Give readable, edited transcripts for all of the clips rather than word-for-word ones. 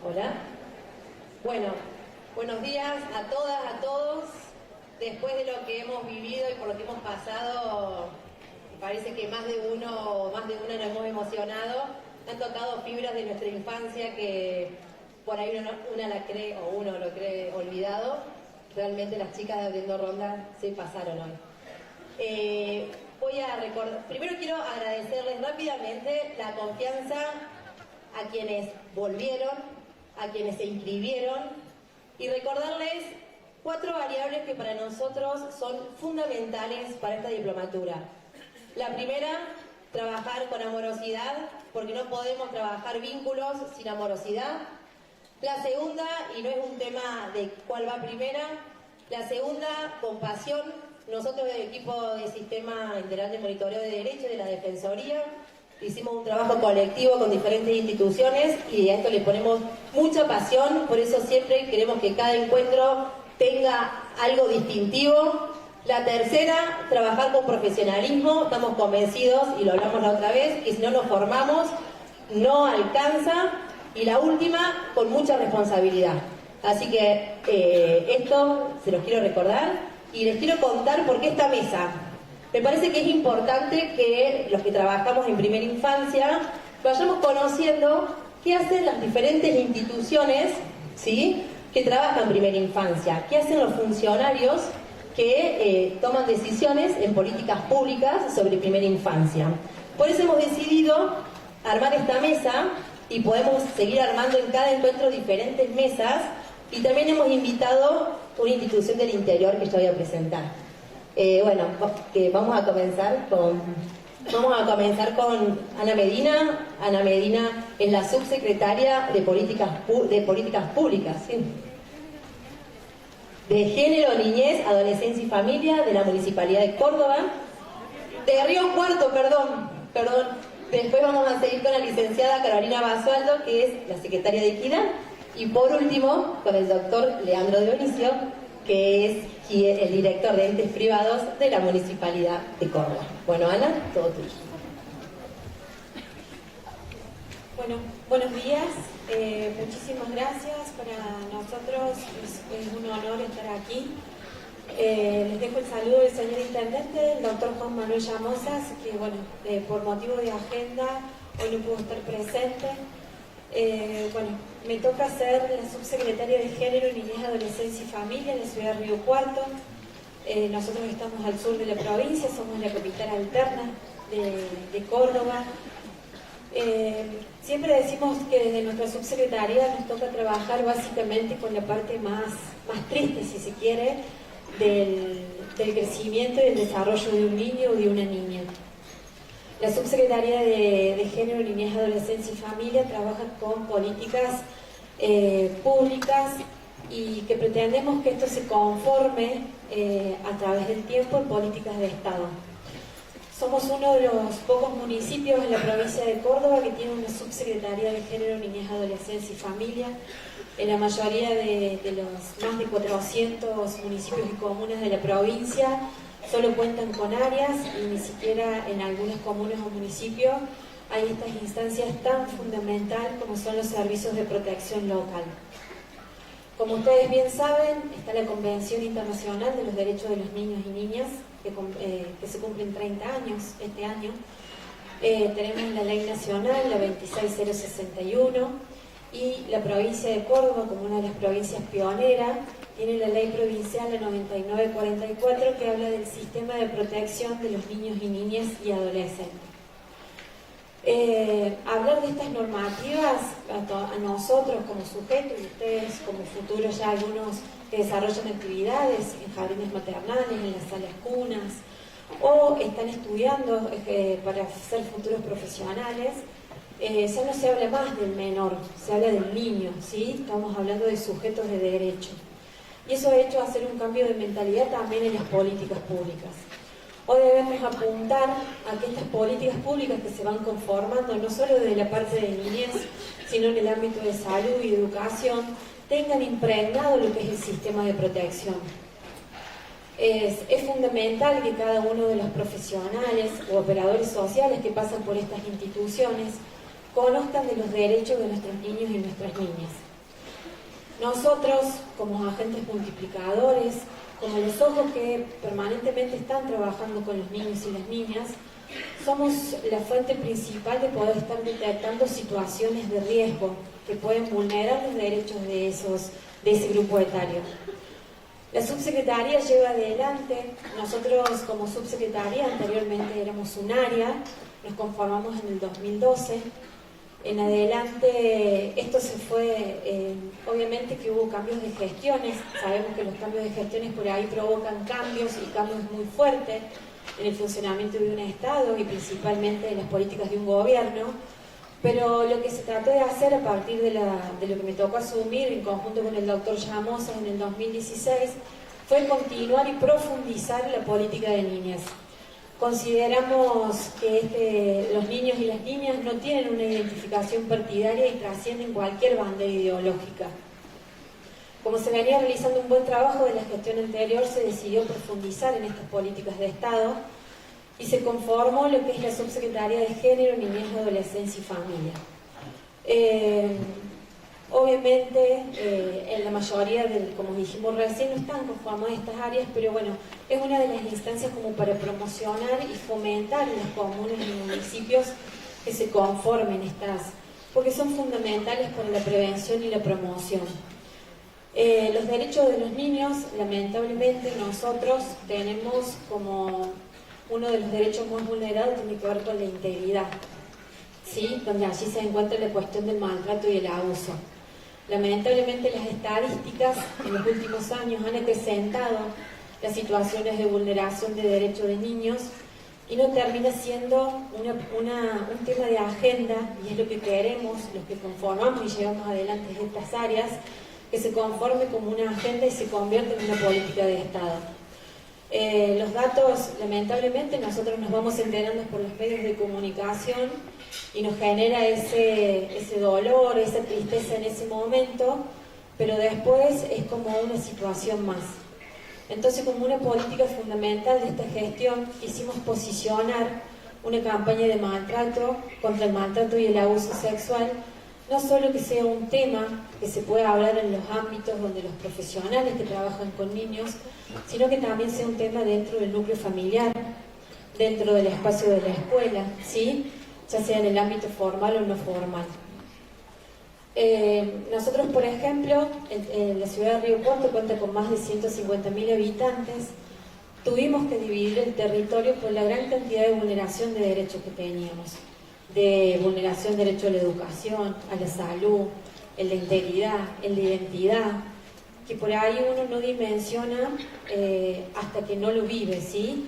Hola. Bueno, buenos días a todas, a todos. Después de lo que hemos vivido y por lo que hemos pasado, parece que más de uno, más de una nos hemos emocionado. Han tocado fibras de nuestra infancia que por ahí una la cree o uno lo cree olvidado. Realmente las chicas de Abriendo Ronda se pasaron hoy. Voy a recordar, primero quiero agradecerles rápidamente la confianza a quienes volvieron, a quienes se inscribieron y recordarles 4 variables que para nosotros son fundamentales para esta diplomatura. La primera, trabajar con amorosidad, porque no podemos trabajar vínculos sin amorosidad. La segunda, y no es un tema de cuál va primera, la segunda, compasión. Nosotros del equipo de Sistema Integral de Monitoreo de Derechos de la Defensoría hicimos un trabajo colectivo con diferentes instituciones y a esto le ponemos mucha pasión, por eso siempre queremos que cada encuentro tenga algo distintivo. La tercera, trabajar con profesionalismo. Estamos convencidos, y lo hablamos la otra vez, que si no nos formamos no alcanza. Y la última, con mucha responsabilidad. Así que esto se los quiero recordar y les quiero contar por qué esta mesa. Me parece que es importante que los que trabajamos en primera infancia vayamos conociendo qué hacen las diferentes instituciones, ¿sí?, que trabajan en primera infancia, qué hacen los funcionarios que toman decisiones en políticas públicas sobre primera infancia. Por eso hemos decidido armar esta mesa y podemos seguir armando en cada encuentro diferentes mesas, y también hemos invitado una institución del interior que yo voy a presentar. Vamos a comenzar con Ana Medina. Ana Medina es la subsecretaria de Políticas Públicas, ¿sí?, de Género, Niñez, Adolescencia y Familia de la Municipalidad de Córdoba. De Río Cuarto, perdón. Después vamos a seguir con la licenciada Carolina Basualdo, que es la secretaria de Equidad. Y por último, con el doctor Leandro Dionisio, que es el director de entes privados de la Municipalidad de Córdoba. Bueno, Ana, todo tuyo. Bueno, buenos días. Muchísimas gracias. Para nosotros es un honor estar aquí. Les dejo el saludo del señor Intendente, el doctor Juan Manuel Llamosas, que por motivo de agenda hoy no pudo estar presente. Me toca ser la subsecretaria de Género, Niñez, Adolescencia y Familia en la ciudad de Río Cuarto. Nosotros estamos al sur de la provincia, somos la capital alterna de Córdoba. Siempre decimos que desde nuestra subsecretaría nos toca trabajar básicamente con la parte más triste, si se quiere, del crecimiento y del desarrollo de un niño o de una niña. La Subsecretaría de Género, Niñez, Adolescencia y Familia trabaja con políticas públicas y que pretendemos que esto se conforme a través del tiempo en políticas de Estado. Somos uno de los pocos municipios en la provincia de Córdoba que tiene una Subsecretaría de Género, Niñez, Adolescencia y Familia. En la mayoría de los más de 400 municipios y comunas de la provincia solo cuentan con áreas y ni siquiera en algunas comunas o municipios hay estas instancias tan fundamentales como son los servicios de protección local. Como ustedes bien saben, está la Convención Internacional de los Derechos de los Niños y Niñas, que se cumplen 30 años este año. Tenemos la Ley Nacional, la 26061, y la provincia de Córdoba, como una de las provincias pioneras, tiene la Ley Provincial, la 9944, que habla del sistema de protección de los niños y niñas y adolescentes. Hablar de estas normativas a nosotros como sujetos y ustedes como futuros ya algunos que desarrollan actividades en jardines maternales, en las salas cunas o están estudiando para ser futuros profesionales, ya no se habla más del menor, se habla del niño, ¿sí? Estamos hablando de sujetos de derecho. Y eso ha hecho hacer un cambio de mentalidad también en las políticas públicas. Hoy debemos apuntar a que estas políticas públicas que se van conformando, no solo desde la parte de niñez, sino en el ámbito de salud y educación, tengan impregnado lo que es el sistema de protección. Es fundamental que cada uno de los profesionales o operadores sociales que pasan por estas instituciones conozcan de los derechos de nuestros niños y nuestras niñas. Nosotros, como agentes multiplicadores, como los ojos que permanentemente están trabajando con los niños y las niñas, somos la fuente principal de poder estar detectando situaciones de riesgo que pueden vulnerar los derechos de ese grupo etario. La subsecretaría lleva adelante, nosotros como subsecretaría anteriormente éramos un área, nos conformamos en el 2012, en adelante esto se fue, obviamente que hubo cambios de gestiones, sabemos que los cambios de gestiones por ahí provocan cambios y cambios muy fuertes en el funcionamiento de un Estado y principalmente en las políticas de un gobierno, pero lo que se trató de hacer a partir de lo que me tocó asumir en conjunto con el doctor Llamosa en el 2016 fue continuar y profundizar la política de niñez. Consideramos que los niños y las niñas no tienen una identificación partidaria y trascienden cualquier bandera ideológica. Como se venía realizando un buen trabajo de la gestión anterior, se decidió profundizar en estas políticas de Estado y se conformó lo que es la Subsecretaría de Género, Niñez, Adolescencia y Familia. Obviamente, en la mayoría, como dijimos recién, no están conformadas estas áreas, pero bueno, es una de las instancias como para promocionar y fomentar en las comunas y municipios que se conformen porque son fundamentales para la prevención y la promoción. Los derechos de los niños, lamentablemente, nosotros tenemos como uno de los derechos más vulnerados, tiene que ver con la integridad, ¿sí? Donde allí se encuentra la cuestión del maltrato y el abuso. Lamentablemente las estadísticas en los últimos años han acrecentado las situaciones de vulneración de derechos de niños y no termina siendo un tema de agenda, y es lo que queremos, los que conformamos y llevamos adelante estas áreas, que se conforme como una agenda y se convierta en una política de Estado. Los datos, lamentablemente, nosotros nos vamos enterando por los medios de comunicación y nos genera ese dolor, esa tristeza en ese momento, pero después es como una situación más. Entonces, como una política fundamental de esta gestión, quisimos posicionar una campaña de maltrato, contra el maltrato y el abuso sexual, no solo que sea un tema que se pueda hablar en los ámbitos donde los profesionales que trabajan con niños, sino que también sea un tema dentro del núcleo familiar, dentro del espacio de la escuela, ¿sí? Ya sea en el ámbito formal o no formal. Nosotros, por ejemplo, en la ciudad de Río Cuarto cuenta con más de 150.000 habitantes. Tuvimos que dividir el territorio por la gran cantidad de vulneración de derechos que teníamos. De vulneración de derecho a la educación, a la salud, en la integridad, en la identidad, que por ahí uno no dimensiona hasta que no lo vive, ¿sí?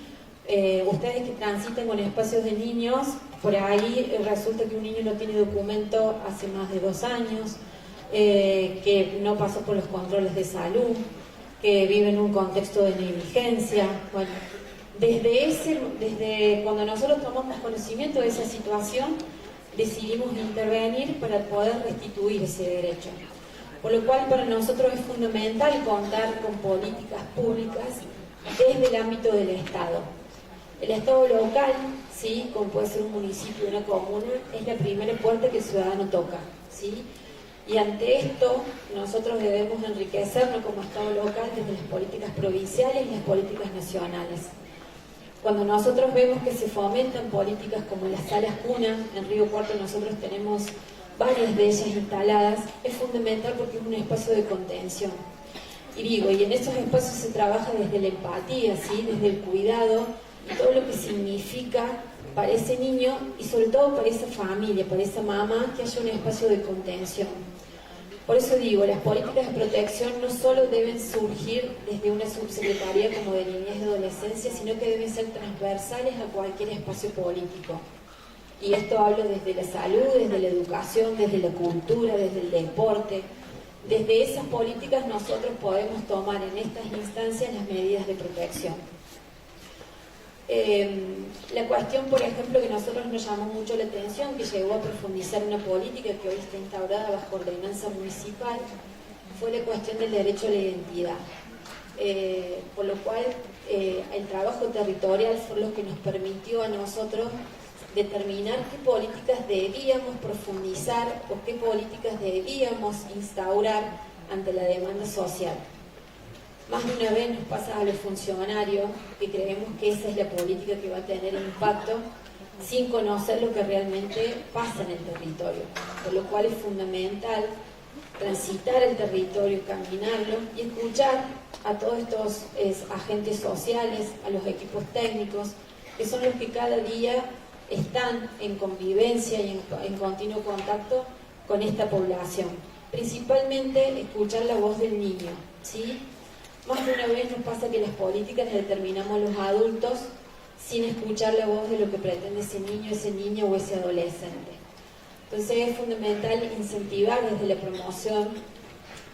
Ustedes que transitan con espacios de niños, por ahí resulta que un niño no tiene documento hace más de 2 años, que no pasó por los controles de salud, que vive en un contexto de negligencia. Bueno, desde cuando nosotros tomamos conocimiento de esa situación, decidimos intervenir para poder restituir ese derecho. Por lo cual para nosotros es fundamental contar con políticas públicas desde el ámbito del Estado. El Estado local, ¿sí? Como puede ser un municipio o una comuna, es la primera puerta que el ciudadano toca, ¿sí? Y ante esto, nosotros debemos enriquecernos como Estado local desde las políticas provinciales y las políticas nacionales. Cuando nosotros vemos que se fomentan políticas como las salas cuna, en Río Cuarto nosotros tenemos varias de ellas instaladas, es fundamental porque es un espacio de contención. Y en esos espacios se trabaja desde la empatía, ¿sí? Desde el cuidado, y todo lo que significa para ese niño y sobre todo para esa familia, para esa mamá, que haya un espacio de contención. Por eso digo, las políticas de protección no solo deben surgir desde una subsecretaría como de niñez y adolescencia, sino que deben ser transversales a cualquier espacio político. Y esto hablo desde la salud, desde la educación, desde la cultura, desde el deporte. Desde esas políticas nosotros podemos tomar en estas instancias las medidas de protección. La cuestión, por ejemplo, que a nosotros nos llamó mucho la atención, que llegó a profundizar una política que hoy está instaurada bajo ordenanza municipal, fue la cuestión del derecho a la identidad. Por lo cual, el trabajo territorial fue lo que nos permitió a nosotros determinar qué políticas debíamos profundizar o qué políticas debíamos instaurar ante la demanda social. Más de una vez nos pasa a los funcionarios que creemos que esa es la política que va a tener impacto sin conocer lo que realmente pasa en el territorio, por lo cual es fundamental transitar el territorio, caminarlo y escuchar a todos estos agentes sociales, a los equipos técnicos, que son los que cada día están en convivencia y en continuo contacto con esta población. Principalmente escuchar la voz del niño, ¿sí? Más de una vez nos pasa que las políticas las determinamos los adultos sin escuchar la voz de lo que pretende ese niño, ese niño o ese adolescente. Entonces es fundamental incentivar desde la promoción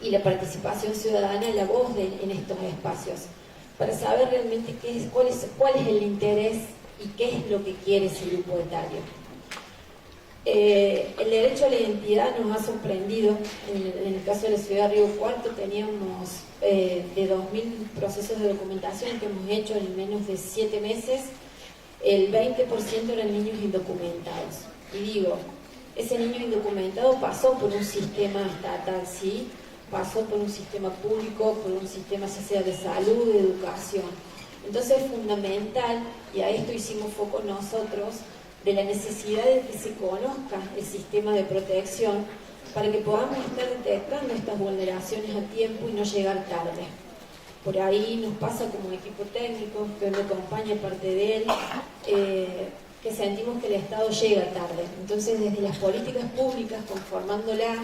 y la participación ciudadana la voz en estos espacios, para saber realmente cuál es el interés y qué es lo que quiere ese grupo etario. El derecho a la identidad nos ha sorprendido. En el caso de la ciudad de Río Cuarto teníamos de 2.000 procesos de documentación que hemos hecho en menos de 7 meses, el 20% eran niños indocumentados. Y digo, ese niño indocumentado pasó por un sistema estatal, ¿sí? Pasó por un sistema público, por un sistema ya sea de salud, de educación. Entonces es fundamental, y a esto hicimos foco nosotros, de la necesidad de que se conozca el sistema de protección para que podamos estar detectando estas vulneraciones a tiempo y no llegar tarde. Por ahí nos pasa como equipo técnico, que me acompaña parte de él, que sentimos que el Estado llega tarde. Entonces, desde las políticas públicas, conformándola,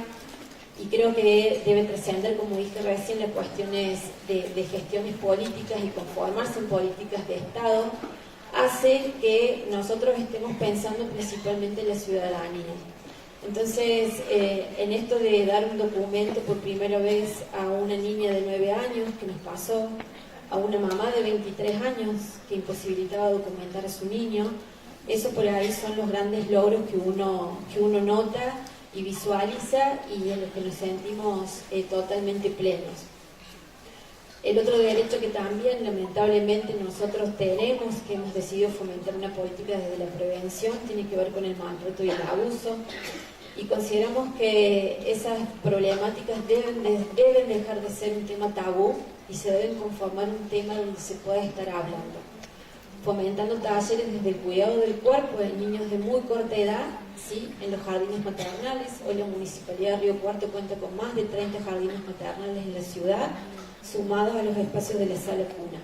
y creo que debe trascender, como dije recién, las cuestiones de gestiones políticas y conformarse en políticas de Estado, hace que nosotros estemos pensando principalmente en la ciudadanía. Entonces, en esto de dar un documento por primera vez a una niña de 9 años, que nos pasó, a una mamá de 23 años que imposibilitaba documentar a su niño, eso por ahí son los grandes logros que uno nota y visualiza y en los que nos sentimos totalmente plenos. El otro derecho que también lamentablemente nosotros tenemos, que hemos decidido fomentar una política desde la prevención, tiene que ver con el maltrato y el abuso, y consideramos que esas problemáticas deben dejar de ser un tema tabú y se deben conformar un tema donde se pueda estar hablando, fomentando talleres desde el cuidado del cuerpo de niños de muy corta edad, ¿sí? En los jardines maternales. Hoy la Municipalidad de Río Cuarto cuenta con más de 30 jardines maternales en la ciudad, sumados a los espacios de la sala cuna.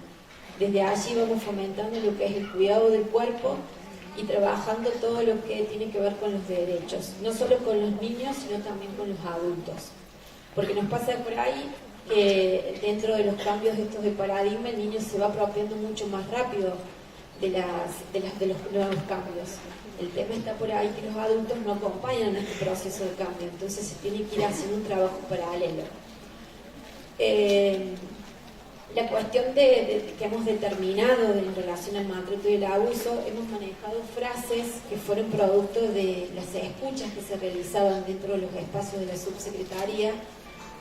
Desde allí vamos fomentando lo que es el cuidado del cuerpo y trabajando todo lo que tiene que ver con los derechos, no solo con los niños, sino también con los adultos. Porque nos pasa por ahí que dentro de los cambios estos de paradigma, el niño se va apropiando mucho más rápido de los nuevos cambios. El tema está por ahí que los adultos no acompañan este proceso de cambio, entonces se tiene que ir haciendo un trabajo paralelo. La cuestión que hemos determinado en relación al maltrato y el abuso, hemos manejado frases que fueron producto de las escuchas que se realizaban dentro de los espacios de la subsecretaría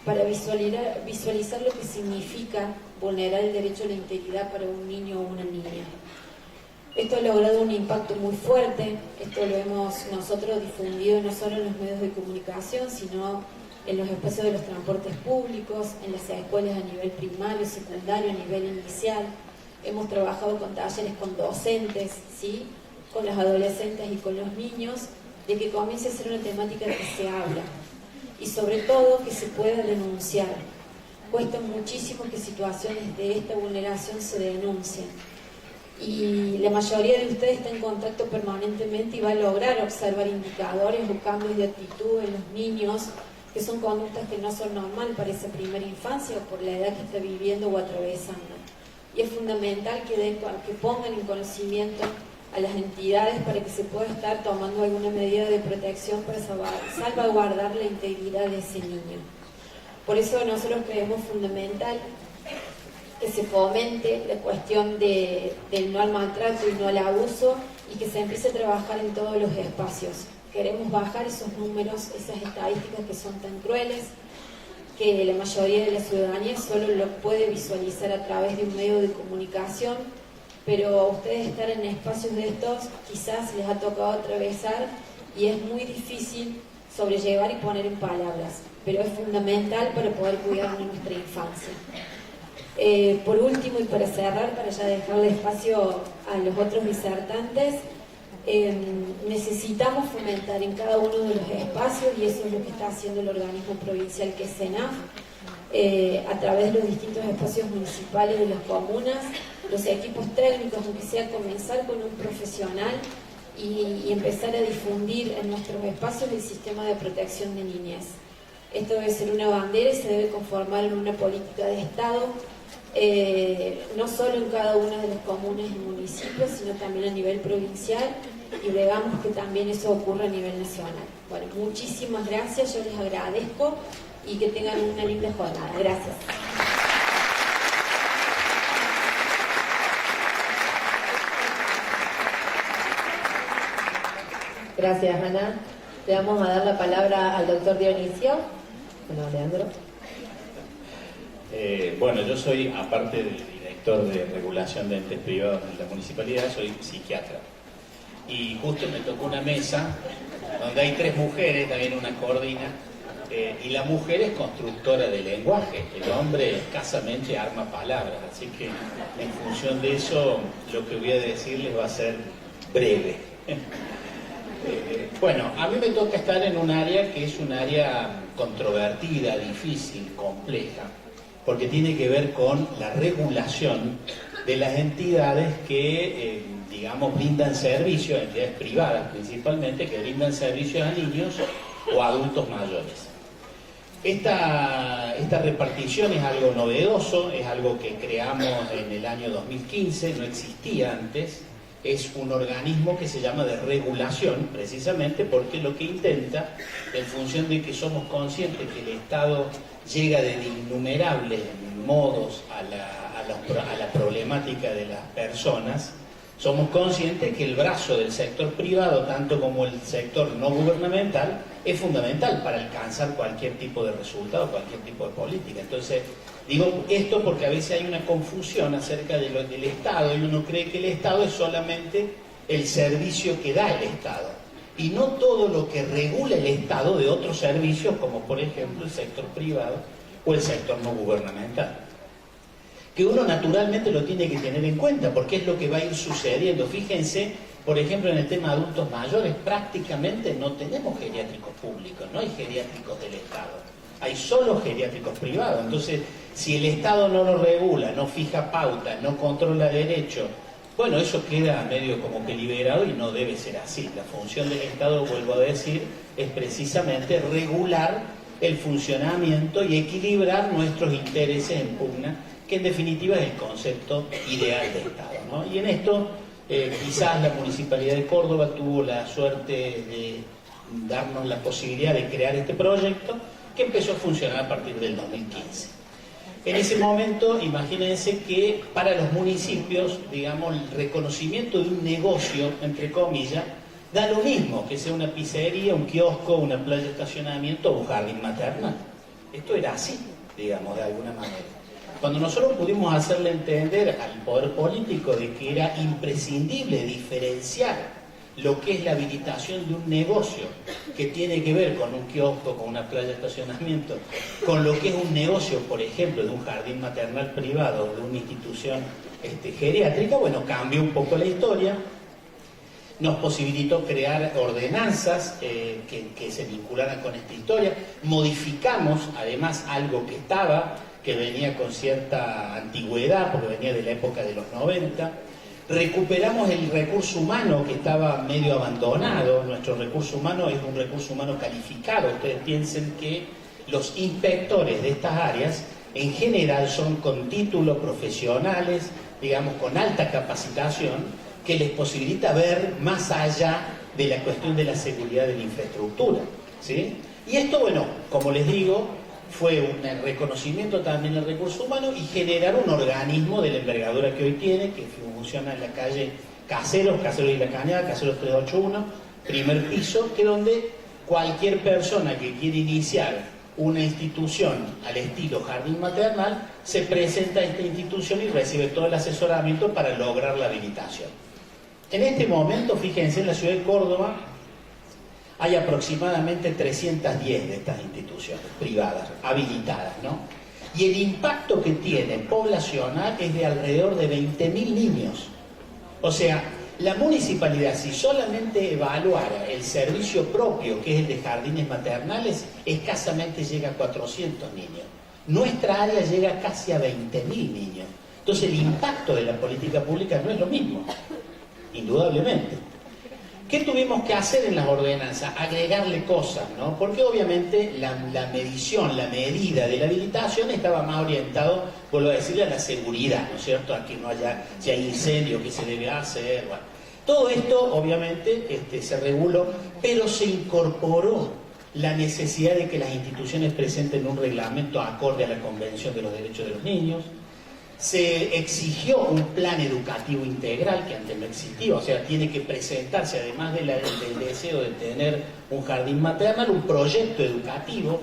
para visualizar lo que significa vulnerar el derecho a la integridad para un niño o una niña. Esto ha logrado un impacto muy fuerte, esto lo hemos nosotros difundido no solo en los medios de comunicación, sino en los espacios de los transportes públicos, en las escuelas a nivel primario, secundario, a nivel inicial. Hemos trabajado con talleres con docentes, ¿sí? Con los adolescentes y con los niños, de que comience a ser una temática que se habla y sobre todo que se pueda denunciar. Cuesta muchísimo que situaciones de esta vulneración se denuncien. Y la mayoría de ustedes está en contacto permanentemente y va a lograr observar indicadores o cambios de actitud en los niños, que son conductas que no son normales para esa primera infancia o por la edad que está viviendo o atravesando. Y es fundamental que pongan en conocimiento a las entidades para que se pueda estar tomando alguna medida de protección para salvaguardar la integridad de ese niño. Por eso nosotros creemos fundamental que se fomente la cuestión del no al maltrato y no al abuso y que se empiece a trabajar en todos los espacios. Queremos bajar esos números, esas estadísticas que son tan crueles, que la mayoría de la ciudadanía solo lo puede visualizar a través de un medio de comunicación, pero a ustedes estar en espacios de estos quizás les ha tocado atravesar y es muy difícil sobrellevar y poner en palabras. pero es fundamental para poder cuidar de nuestra infancia. Por último, y para cerrar, para ya dejarle espacio a los otros disertantes, necesitamos fomentar en cada uno de los espacios, y eso es lo que está haciendo el organismo provincial que es CENAF, a través de los distintos espacios municipales de las comunas, los equipos técnicos, aunque sea comenzar con un profesional y empezar a difundir en nuestros espacios el sistema de protección de niñez. Esto debe ser una bandera y se debe conformar en una política de Estado, no solo en cada una de las comunas y municipios, sino también a nivel provincial, y veamos que también eso ocurra a nivel nacional. Bueno, muchísimas gracias, yo les agradezco y que tengan una linda jornada. Gracias. Gracias, Ana. Le vamos a dar la palabra al doctor Dionisio. Bueno, Leandro. Bueno, yo soy, aparte del director de regulación de entes privados en la municipalidad, soy psiquiatra. Y justo me tocó una mesa donde hay 3 mujeres, también una coordina, y la mujer es constructora de lenguaje, el hombre escasamente arma palabras, así que en función de eso lo que voy a decirles va a ser breve. Bueno, a mí me toca estar en un área que es un área controvertida, difícil, compleja, porque tiene que ver con la regulación de las entidades que, digamos, brindan servicios, entidades privadas principalmente, que brindan servicios a niños o a adultos mayores. Esta repartición es algo novedoso, es algo que creamos en el año 2015, no existía antes. Es un organismo que se llama de regulación, precisamente porque lo que intenta, en función de que somos conscientes que el Estado llega de innumerables modos a la problemática de las personas, somos conscientes que el brazo del sector privado, tanto como el sector no gubernamental, es fundamental para alcanzar cualquier tipo de resultado, cualquier tipo de política. Entonces, digo esto porque a veces hay una confusión acerca de lo del Estado, y uno cree que el Estado es solamente el servicio que da el Estado, y no todo lo que regula el Estado de otros servicios, como por ejemplo el sector privado o el sector no gubernamental, que uno naturalmente lo tiene que tener en cuenta, porque es lo que va a ir sucediendo. Fíjense, por ejemplo, en el tema de adultos mayores, prácticamente no tenemos geriátricos públicos, no hay geriátricos del Estado, hay solo geriátricos privados. Entonces, si el Estado no lo regula, no fija pautas, no controla derechos, bueno, eso queda medio como que liberado, y no debe ser así. La función del Estado, vuelvo a decir, es precisamente regular el funcionamiento y equilibrar nuestros intereses en pugna, que en definitiva es el concepto ideal de Estado, ¿no? Y en esto, quizás la Municipalidad de Córdoba tuvo la suerte de darnos la posibilidad de crear este proyecto, que empezó a funcionar a partir del 2015. En ese momento, imagínense que para los municipios, digamos, el reconocimiento de un negocio, entre comillas, da lo mismo que sea una pizzería, un kiosco, una playa de estacionamiento o un jardín maternal. Esto era así, digamos, de alguna manera. Cuando nosotros pudimos hacerle entender al poder político de que era imprescindible diferenciar lo que es la habilitación de un negocio que tiene que ver con un kiosco, con una playa de estacionamiento, con lo que es un negocio, por ejemplo, de un jardín maternal privado o de una institución geriátrica, bueno, cambió un poco la historia. Nos posibilitó crear ordenanzas que se vincularan con esta historia. Modificamos, además, algo que venía con cierta antigüedad, porque venía de la época de los 90. Recuperamos el recurso humano que estaba medio abandonado. Nuestro recurso humano es un recurso humano calificado. Ustedes piensen que los inspectores de estas áreas, en general, son con títulos profesionales, digamos, con alta capacitación, que les posibilita ver más allá de la cuestión de la seguridad de la infraestructura, ¿sí? Y esto, bueno, como les digo, fue un reconocimiento también del recurso humano y generar un organismo de la envergadura que hoy tiene, que funciona en la calle Caseros y La Cañada, Caseros 381, primer piso, que donde cualquier persona que quiere iniciar una institución al estilo jardín maternal se presenta a esta institución y recibe todo el asesoramiento para lograr la habilitación. En este momento, fíjense, en la ciudad de Córdoba hay aproximadamente 310 de estas instituciones privadas, habilitadas, ¿no? Y el impacto que tiene poblacional es de alrededor de 20.000 niños. O sea, la municipalidad, si solamente evaluara el servicio propio, que es el de jardines maternales, escasamente llega a 400 niños. Nuestra área llega casi a 20.000 niños. Entonces el impacto de la política pública no es lo mismo, indudablemente. ¿Qué tuvimos que hacer en las ordenanzas? Agregarle cosas, ¿no? Porque obviamente la medición, la medida de la habilitación estaba más orientado, vuelvo a decirle, a la seguridad, ¿no es cierto? A que no haya, si hay incendio, qué se debe hacer, bueno. Todo esto, obviamente, se reguló, pero se incorporó la necesidad de que las instituciones presenten un reglamento acorde a la Convención de los Derechos de los Niños. Se exigió un plan educativo integral que antes no existía, o sea, tiene que presentarse, además del deseo de tener un jardín maternal, un proyecto educativo.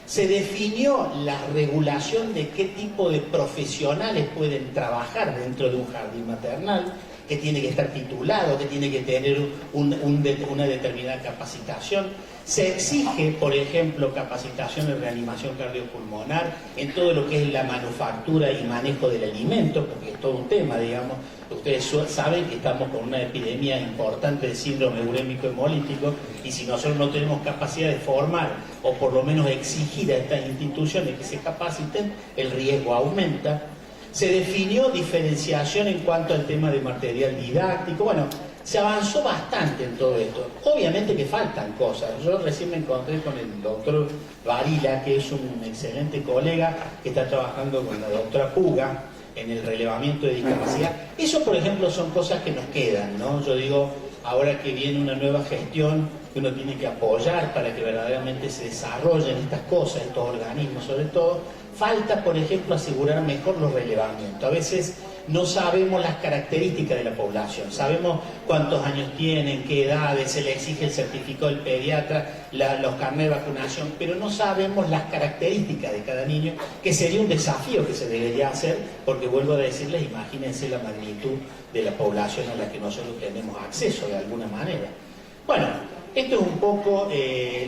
Se definió la regulación de qué tipo de profesionales pueden trabajar dentro de un jardín maternal, que tiene que estar titulado, que tiene que tener una determinada capacitación. Se exige, por ejemplo, capacitación en reanimación cardiopulmonar, en todo lo que es la manufactura y manejo del alimento, porque es todo un tema, digamos. Ustedes saben que estamos con una epidemia importante de síndrome urémico hemolítico, y si nosotros no tenemos capacidad de formar, o por lo menos exigir a estas instituciones que se capaciten, el riesgo aumenta. Se definió diferenciación en cuanto al tema de material didáctico. Bueno, se avanzó bastante en todo esto. Obviamente que faltan cosas. Yo recién me encontré con el doctor Varila, que es un excelente colega que está trabajando con la doctora Puga en el relevamiento de discapacidad. Eso, por ejemplo, son cosas que nos quedan, ¿no? Yo digo, ahora que viene una nueva gestión que uno tiene que apoyar para que verdaderamente se desarrollen estas cosas, estos organismos sobre todo, falta, por ejemplo, asegurar mejor los relevamientos. A veces no sabemos las características de la población, sabemos cuántos años tienen, qué edades, se le exige el certificado del pediatra, los carnets de vacunación, pero no sabemos las características de cada niño, que sería un desafío que se debería hacer, porque vuelvo a decirles, imagínense la magnitud de la población a la que nosotros tenemos acceso de alguna manera. Bueno, esto es un poco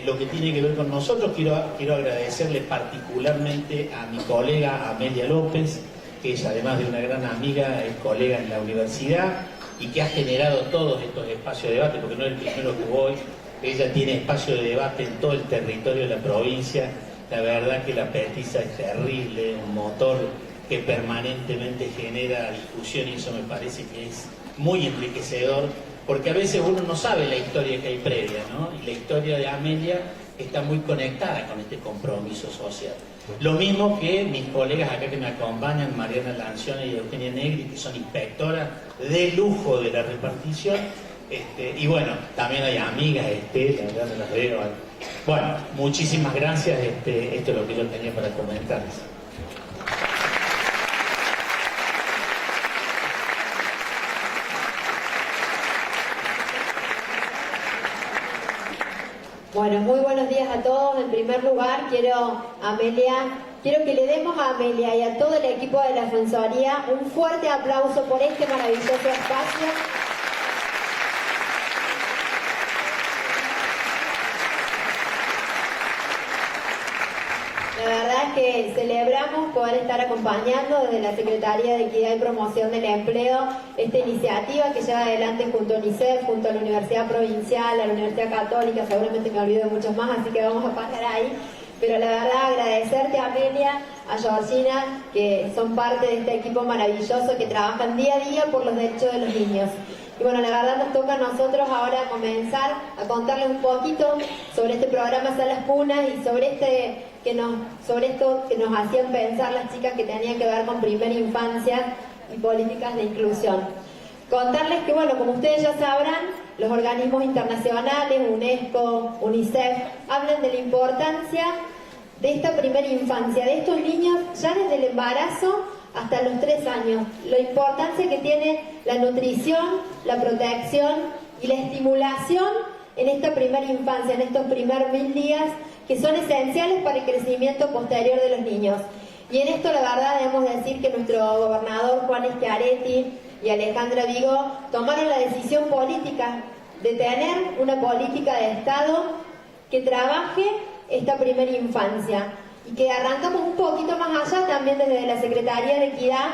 lo que tiene que ver con nosotros. Quiero agradecerle particularmente a mi colega Amelia López, que es, además de una gran amiga, es colega en la universidad y que ha generado todos estos espacios de debate, porque no es el primero que voy. Ella tiene espacio de debate en todo el territorio de la provincia. La verdad que la petiza es terrible, un motor que permanentemente genera discusión, y eso me parece que es muy enriquecedor, porque a veces uno no sabe la historia que hay previa, ¿no? Y la historia de Amelia está muy conectada con este compromiso social. Lo mismo que mis colegas acá que me acompañan, Mariana Lancione y Eugenia Negri, que son inspectoras de lujo de la repartición. Y bueno, también hay amigas, ya me las veo. Bueno, muchísimas gracias. Esto es lo que yo tenía para comentarles. Bueno, muy buenos días a todos. En primer lugar, quiero que le demos a Amelia y a todo el equipo de la Defensoría un fuerte aplauso por este maravilloso espacio. La verdad es que celebramos poder estar acompañando desde la Secretaría de Equidad y Promoción del Empleo esta iniciativa que lleva adelante junto a UNICEF, junto a la Universidad Provincial, a la Universidad Católica, seguramente me olvido de muchos más, así que vamos a pasar ahí. Pero la verdad, agradecerte a Amelia, a Georgina, que son parte de este equipo maravilloso que trabajan día a día por los derechos de los niños. Y bueno, la verdad nos toca a nosotros ahora comenzar a contarles un poquito sobre este programa Salas Cunas y sobre esto que nos hacían pensar las chicas que tenían que ver con primera infancia y políticas de inclusión. Contarles que, bueno, como ustedes ya sabrán, los organismos internacionales, UNESCO, UNICEF, hablan de la importancia de esta primera infancia, de estos niños ya desde el embarazo hasta los 3 años, la importancia que tiene la nutrición, la protección y la estimulación en esta primera infancia, en estos primeros 1000 días, que son esenciales para el crecimiento posterior de los niños. Y en esto, la verdad, debemos decir que nuestro gobernador Juan Schiaretti y Alejandra Vigo tomaron la decisión política de tener una política de Estado que trabaje esta primera infancia y que arrancamos un poquito más allá también desde la Secretaría de Equidad,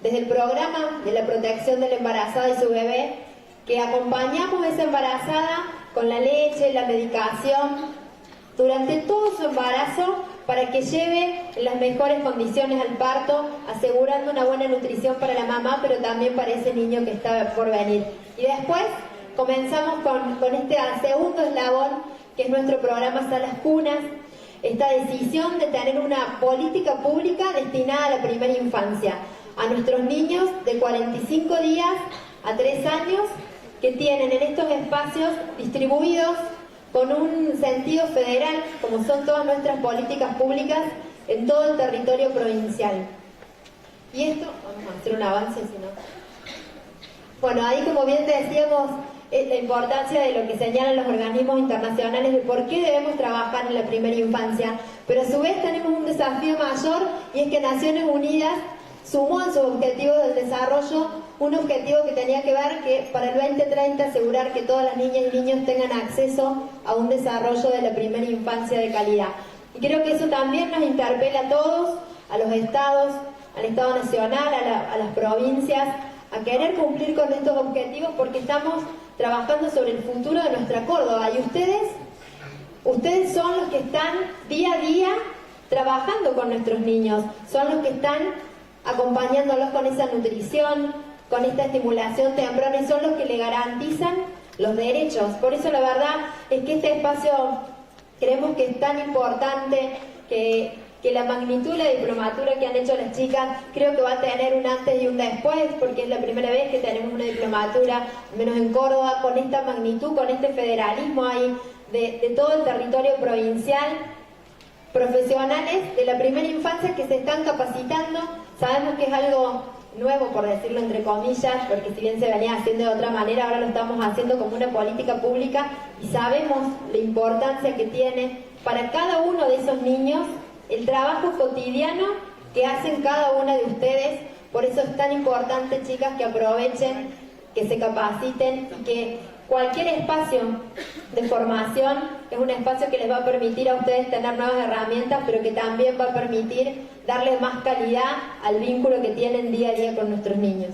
desde el programa de la protección de la embarazada y su bebé, que acompañamos a esa embarazada con la leche, la medicación, durante todo su embarazo para que lleve en las mejores condiciones al parto, asegurando una buena nutrición para la mamá, pero también para ese niño que está por venir. Y después comenzamos con este segundo eslabón, que es nuestro programa Salas Cunas, esta decisión de tener una política pública destinada a la primera infancia, a nuestros niños de 45 días a 3 años, que tienen en estos espacios distribuidos con un sentido federal, como son todas nuestras políticas públicas en todo el territorio provincial. Y esto, vamos a hacer un avance, si no. Bueno, ahí como bien decíamos, la importancia de lo que señalan los organismos internacionales de por qué debemos trabajar en la primera infancia, pero a su vez tenemos un desafío mayor, y es que Naciones Unidas sumó en sus objetivos del desarrollo un objetivo que tenía que ver que para el 2030 asegurar que todas las niñas y niños tengan acceso a un desarrollo de la primera infancia de calidad. Y creo que eso también nos interpela a todos, a los estados, al Estado Nacional, a las provincias, a querer cumplir con estos objetivos, porque estamos trabajando sobre el futuro de nuestra Córdoba. Y ustedes son los que están día a día trabajando con nuestros niños, son los que están acompañándolos con esa nutrición, con esta estimulación temprana, y son los que le garantizan los derechos. Por eso la verdad es que este espacio creemos que es tan importante, que la magnitud y la diplomatura que han hecho las chicas creo que va a tener un antes y un después, porque es la primera vez que tenemos una diplomatura, al menos en Córdoba, con esta magnitud, con este federalismo ahí de todo el territorio provincial, profesionales de la primera infancia que se están capacitando. Sabemos que es algo nuevo, por decirlo entre comillas, porque si bien se venía haciendo de otra manera, ahora lo estamos haciendo como una política pública, y sabemos la importancia que tiene para cada uno de esos niños el trabajo cotidiano que hacen cada una de ustedes. Por eso es tan importante, chicas, que aprovechen, que se capaciten, y que cualquier espacio de formación es un espacio que les va a permitir a ustedes tener nuevas herramientas, pero que también va a permitir darles más calidad al vínculo que tienen día a día con nuestros niños.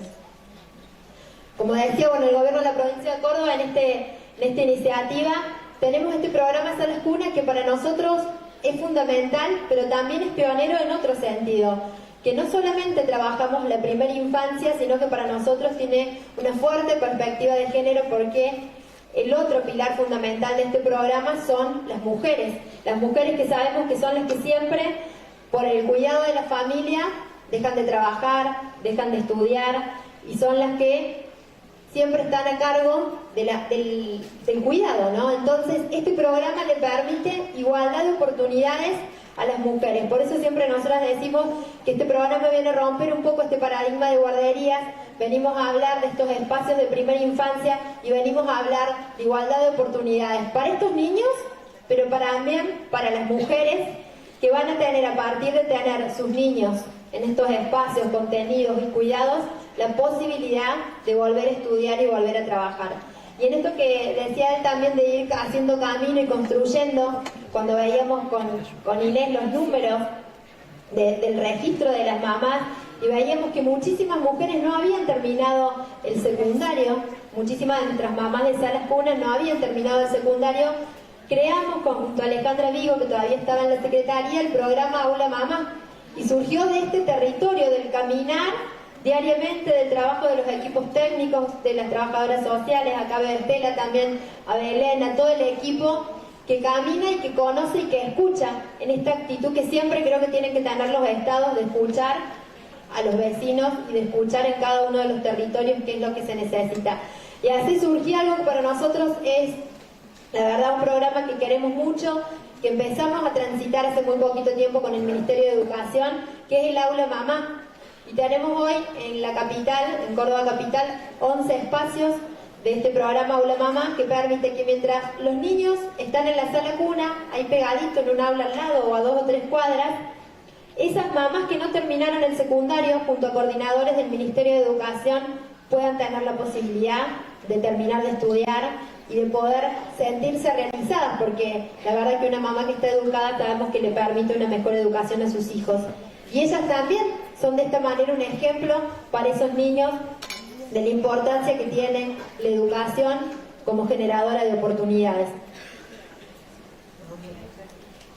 Como decía, bueno, el gobierno de la provincia de Córdoba en esta iniciativa tenemos este programa Salas Cunas, que para nosotros es fundamental, pero también es pionero en otro sentido, que no solamente trabajamos la primera infancia, sino que para nosotros tiene una fuerte perspectiva de género, porque el otro pilar fundamental de este programa son las mujeres que sabemos que son las que siempre, por el cuidado de la familia, dejan de trabajar, dejan de estudiar, y son las que siempre están a cargo del cuidado, ¿no? Entonces, este programa le permite igualdad de oportunidades a las mujeres. Por eso siempre nosotras decimos que este programa viene a romper un poco este paradigma de guarderías. Venimos a hablar de estos espacios de primera infancia y venimos a hablar de igualdad de oportunidades para estos niños, pero también para las mujeres que van a tener, a partir de tener sus niños en estos espacios contenidos y cuidados, la posibilidad de volver a estudiar y volver a trabajar. Y en esto que decía él también de ir haciendo camino y construyendo, cuando veíamos con Inés los números del registro de las mamás, y veíamos que muchísimas mujeres no habían terminado el secundario, muchísimas de nuestras mamás de Salas Cunas no habían terminado el secundario, creamos junto a Alejandra Vigo, que todavía estaba en la Secretaría, el programa Aula Mamá, y surgió de este territorio del caminar diariamente, del trabajo de los equipos técnicos, de las trabajadoras sociales, acá veo a Estela también, a Belén, a todo el equipo que camina y que conoce y que escucha en esta actitud que siempre creo que tienen que tener los estados, de escuchar a los vecinos y de escuchar en cada uno de los territorios qué es lo que se necesita. Y así surgió algo que para nosotros es, la verdad, un programa que queremos mucho, que empezamos a transitar hace muy poquito tiempo con el Ministerio de Educación, que es el Aula Mamá. Y tenemos hoy en la capital, en Córdoba capital, 11 espacios de este programa Aula Mamá, que permite que mientras los niños están en la sala cuna, ahí pegadito en un aula al lado o a 2 o 3 cuadras, esas mamás que no terminaron el secundario, junto a coordinadores del Ministerio de Educación, puedan tener la posibilidad de terminar de estudiar, y de poder sentirse realizadas, porque la verdad que una mamá que está educada sabemos que le permite una mejor educación a sus hijos. Y ellas también son de esta manera un ejemplo para esos niños de la importancia que tiene la educación como generadora de oportunidades.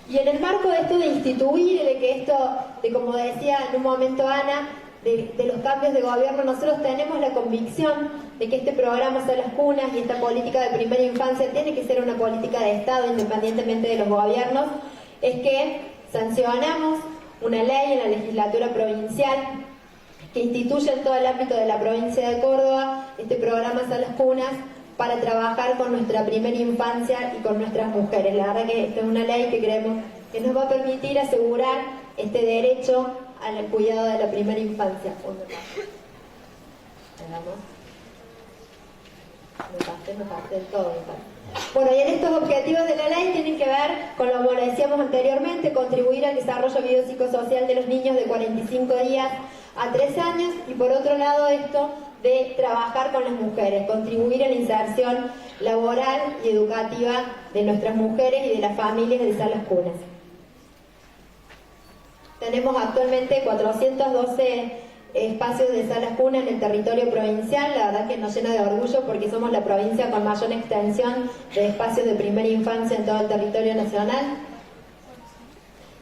Y en el marco de esto de instituir, de como decía en un momento Ana, de los cambios de gobierno, nosotros tenemos la convicción de que este programa Salas Cunas y esta política de primera infancia tiene que ser una política de Estado independientemente de los gobiernos, es que sancionamos una ley en la legislatura provincial que instituye en todo el ámbito de la provincia de Córdoba este programa Salas Cunas para trabajar con nuestra primera infancia y con nuestras mujeres. La verdad que esta es una ley que creemos que nos va a permitir asegurar este derecho al cuidado de la primera infancia. Me pasé todo. Bueno, y en estos objetivos de la ley tienen que ver con lo que decíamos anteriormente, contribuir al desarrollo biopsicosocial de los niños de 45 días a 3 años, y por otro lado esto de trabajar con las mujeres, contribuir a la inserción laboral y educativa de nuestras mujeres y de las familias de Salas Cunas. Tenemos actualmente 412 espacios de Salas Cunas en el territorio provincial. La verdad que nos llena de orgullo porque somos la provincia con mayor extensión de espacios de primera infancia en todo el territorio nacional.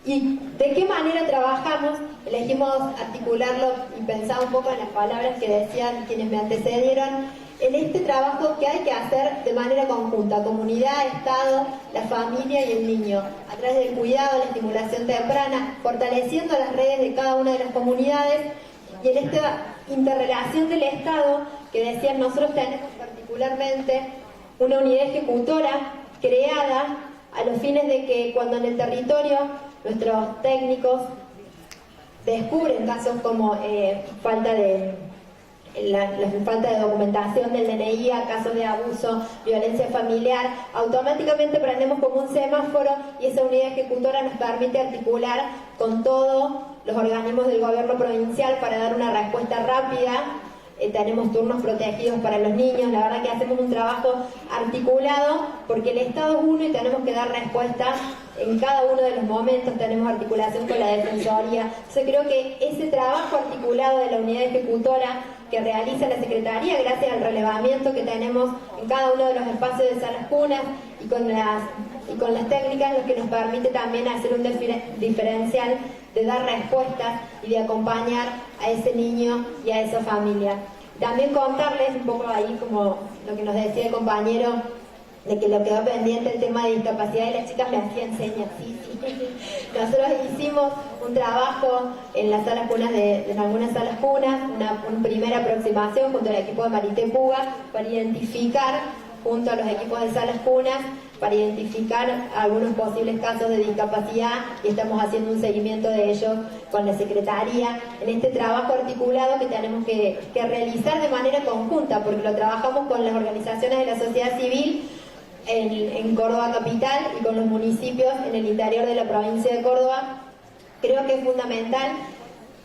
¿Y de qué manera trabajamos? Elegimos articularlo y pensar un poco en las palabras que decían quienes me antecedieron, en este trabajo que hay que hacer de manera conjunta, comunidad, Estado, la familia y el niño, a través del cuidado, la estimulación temprana, fortaleciendo las redes de cada una de las comunidades, y en esta interrelación del Estado, que decían, nosotros tenemos particularmente una unidad ejecutora creada a los fines de que cuando en el territorio nuestros técnicos descubren casos como falta de documentación del DNI, casos de abuso, violencia familiar, automáticamente prendemos como un semáforo y esa unidad ejecutora nos permite articular con todos los organismos del gobierno provincial para dar una respuesta rápida. Tenemos turnos protegidos para los niños. La verdad que hacemos un trabajo articulado porque el Estado es uno y tenemos que dar respuesta en cada uno de los momentos. Tenemos articulación con la Defensoría. Entonces creo que ese trabajo articulado de la unidad ejecutora que realiza la Secretaría, gracias al relevamiento que tenemos en cada uno de los espacios de Salas Cunas y con las técnicas, lo que nos permite también hacer un diferencial de dar respuestas y de acompañar a ese niño y a esa familia. También contarles un poco ahí, como lo que nos decía el compañero, de que lo quedó pendiente el tema de discapacidad, y las chicas me hacían señas, sí. Nosotros hicimos un trabajo en las Salas Cunas, en algunas Salas Cunas, una primera aproximación junto al equipo de Marité Puga para identificar, junto a los equipos de Salas Cunas, para identificar algunos posibles casos de discapacidad, y estamos haciendo un seguimiento de ellos con la Secretaría en este trabajo articulado que tenemos que realizar de manera conjunta, porque lo trabajamos con las organizaciones de la sociedad civil en Córdoba capital y con los municipios en el interior de la provincia de Córdoba. Creo que es fundamental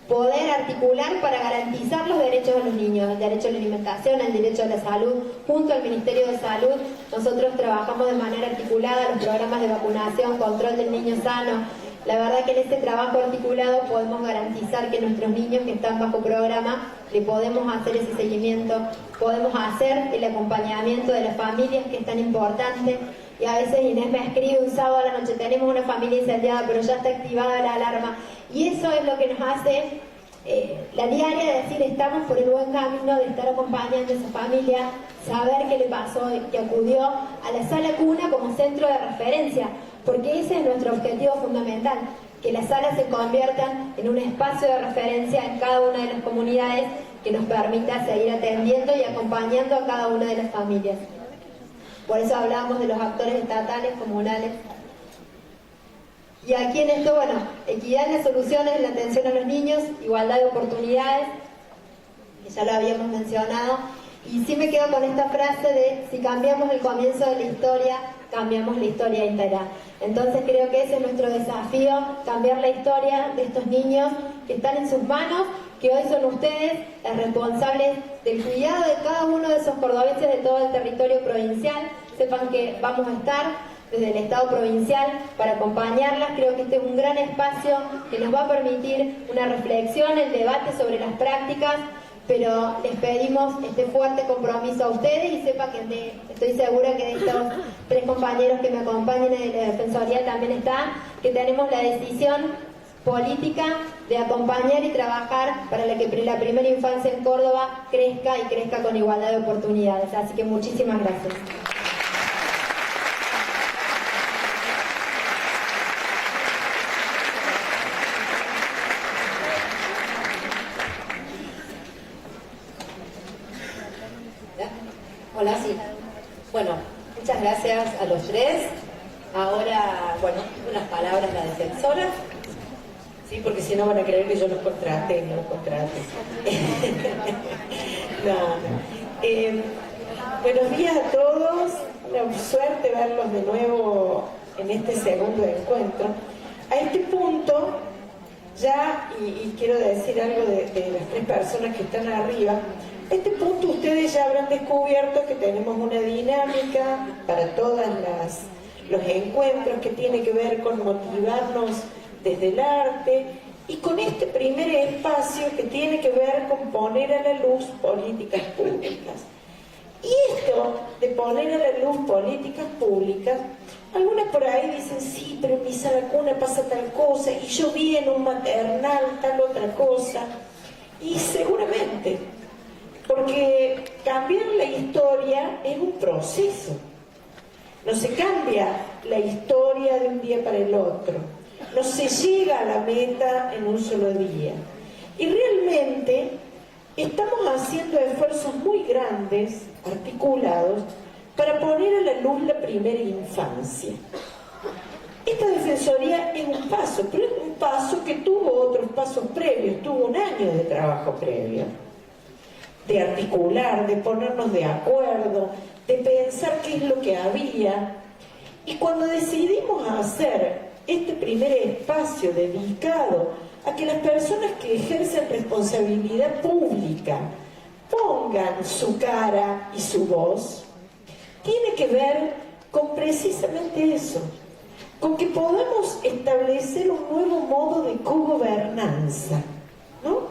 poder articular para garantizar los derechos de los niños, el derecho a la alimentación, el derecho a la salud. Junto al Ministerio de Salud, nosotros trabajamos de manera articulada los programas de vacunación, control del niño sano. La verdad que en este trabajo articulado podemos garantizar que nuestros niños que están bajo programa, le podemos hacer ese seguimiento, podemos hacer el acompañamiento de las familias, que es tan importante. Y a veces Inés me escribe un sábado a la noche, tenemos una familia incendiada, pero ya está activada la alarma. Y eso es lo que nos hace la diaria de decir, estamos por el buen camino de estar acompañando a esa familia, saber qué le pasó, que acudió a la Sala Cuna como centro de referencia, porque ese es nuestro objetivo fundamental, que las salas se conviertan en un espacio de referencia en cada una de las comunidades que nos permita seguir atendiendo y acompañando a cada una de las familias. Por eso hablamos de los actores estatales, comunales. Y aquí en esto, bueno, equidad en las soluciones en la atención a los niños, igualdad de oportunidades, que ya lo habíamos mencionado. Y sí me quedo con esta frase de, si cambiamos el comienzo de la historia, cambiamos la historia entera. Entonces creo que ese es nuestro desafío, cambiar la historia de estos niños que están en sus manos, que hoy son ustedes las responsables del cuidado de cada uno de esos cordobeses de todo el territorio provincial. sepan que vamos a estar desde el Estado provincial para acompañarlas. Creo que este es un gran espacio que nos va a permitir una reflexión, el debate sobre las prácticas, pero les pedimos este fuerte compromiso a ustedes y sepan que estoy segura que de estos 3 compañeros que me acompañan en la Defensoría también está, que tenemos la decisión política de acompañar y trabajar para que la primera infancia en Córdoba crezca y crezca con igualdad de oportunidades. Así que muchísimas gracias. Hola, sí. Bueno, muchas gracias a los 3. Ahora, bueno, unas palabras la defensora. Sí, porque si no van a creer que yo los contrate, no los contrate. Buenos días a todos. Una suerte verlos de nuevo en este segundo encuentro. A este punto, ya, y quiero decir algo de las 3 personas que están arriba, a este punto ustedes ya habrán descubierto que tenemos una dinámica para todos los encuentros que tiene que ver con motivarnos desde el arte y con este primer espacio que tiene que ver con poner a la luz políticas públicas. Y esto de poner a la luz políticas públicas, algunas por ahí dicen, sí, pero en mi sala cuna pasa tal cosa, y yo vi en un maternal tal otra cosa, y seguramente, porque cambiar la historia es un proceso, no se cambia la historia de un día para el otro. No se llega a la meta en un solo día. Y realmente estamos haciendo esfuerzos muy grandes, articulados, para poner a la luz la primera infancia. Esta defensoría es un paso, pero es un paso que tuvo otros pasos previos, tuvo un año de trabajo previo, de articular, de ponernos de acuerdo, de pensar qué es lo que había. Y cuando decidimos hacer este primer espacio dedicado a que las personas que ejercen responsabilidad pública pongan su cara y su voz, tiene que ver con precisamente eso, con que podamos establecer un nuevo modo de cogobernanza, ¿no?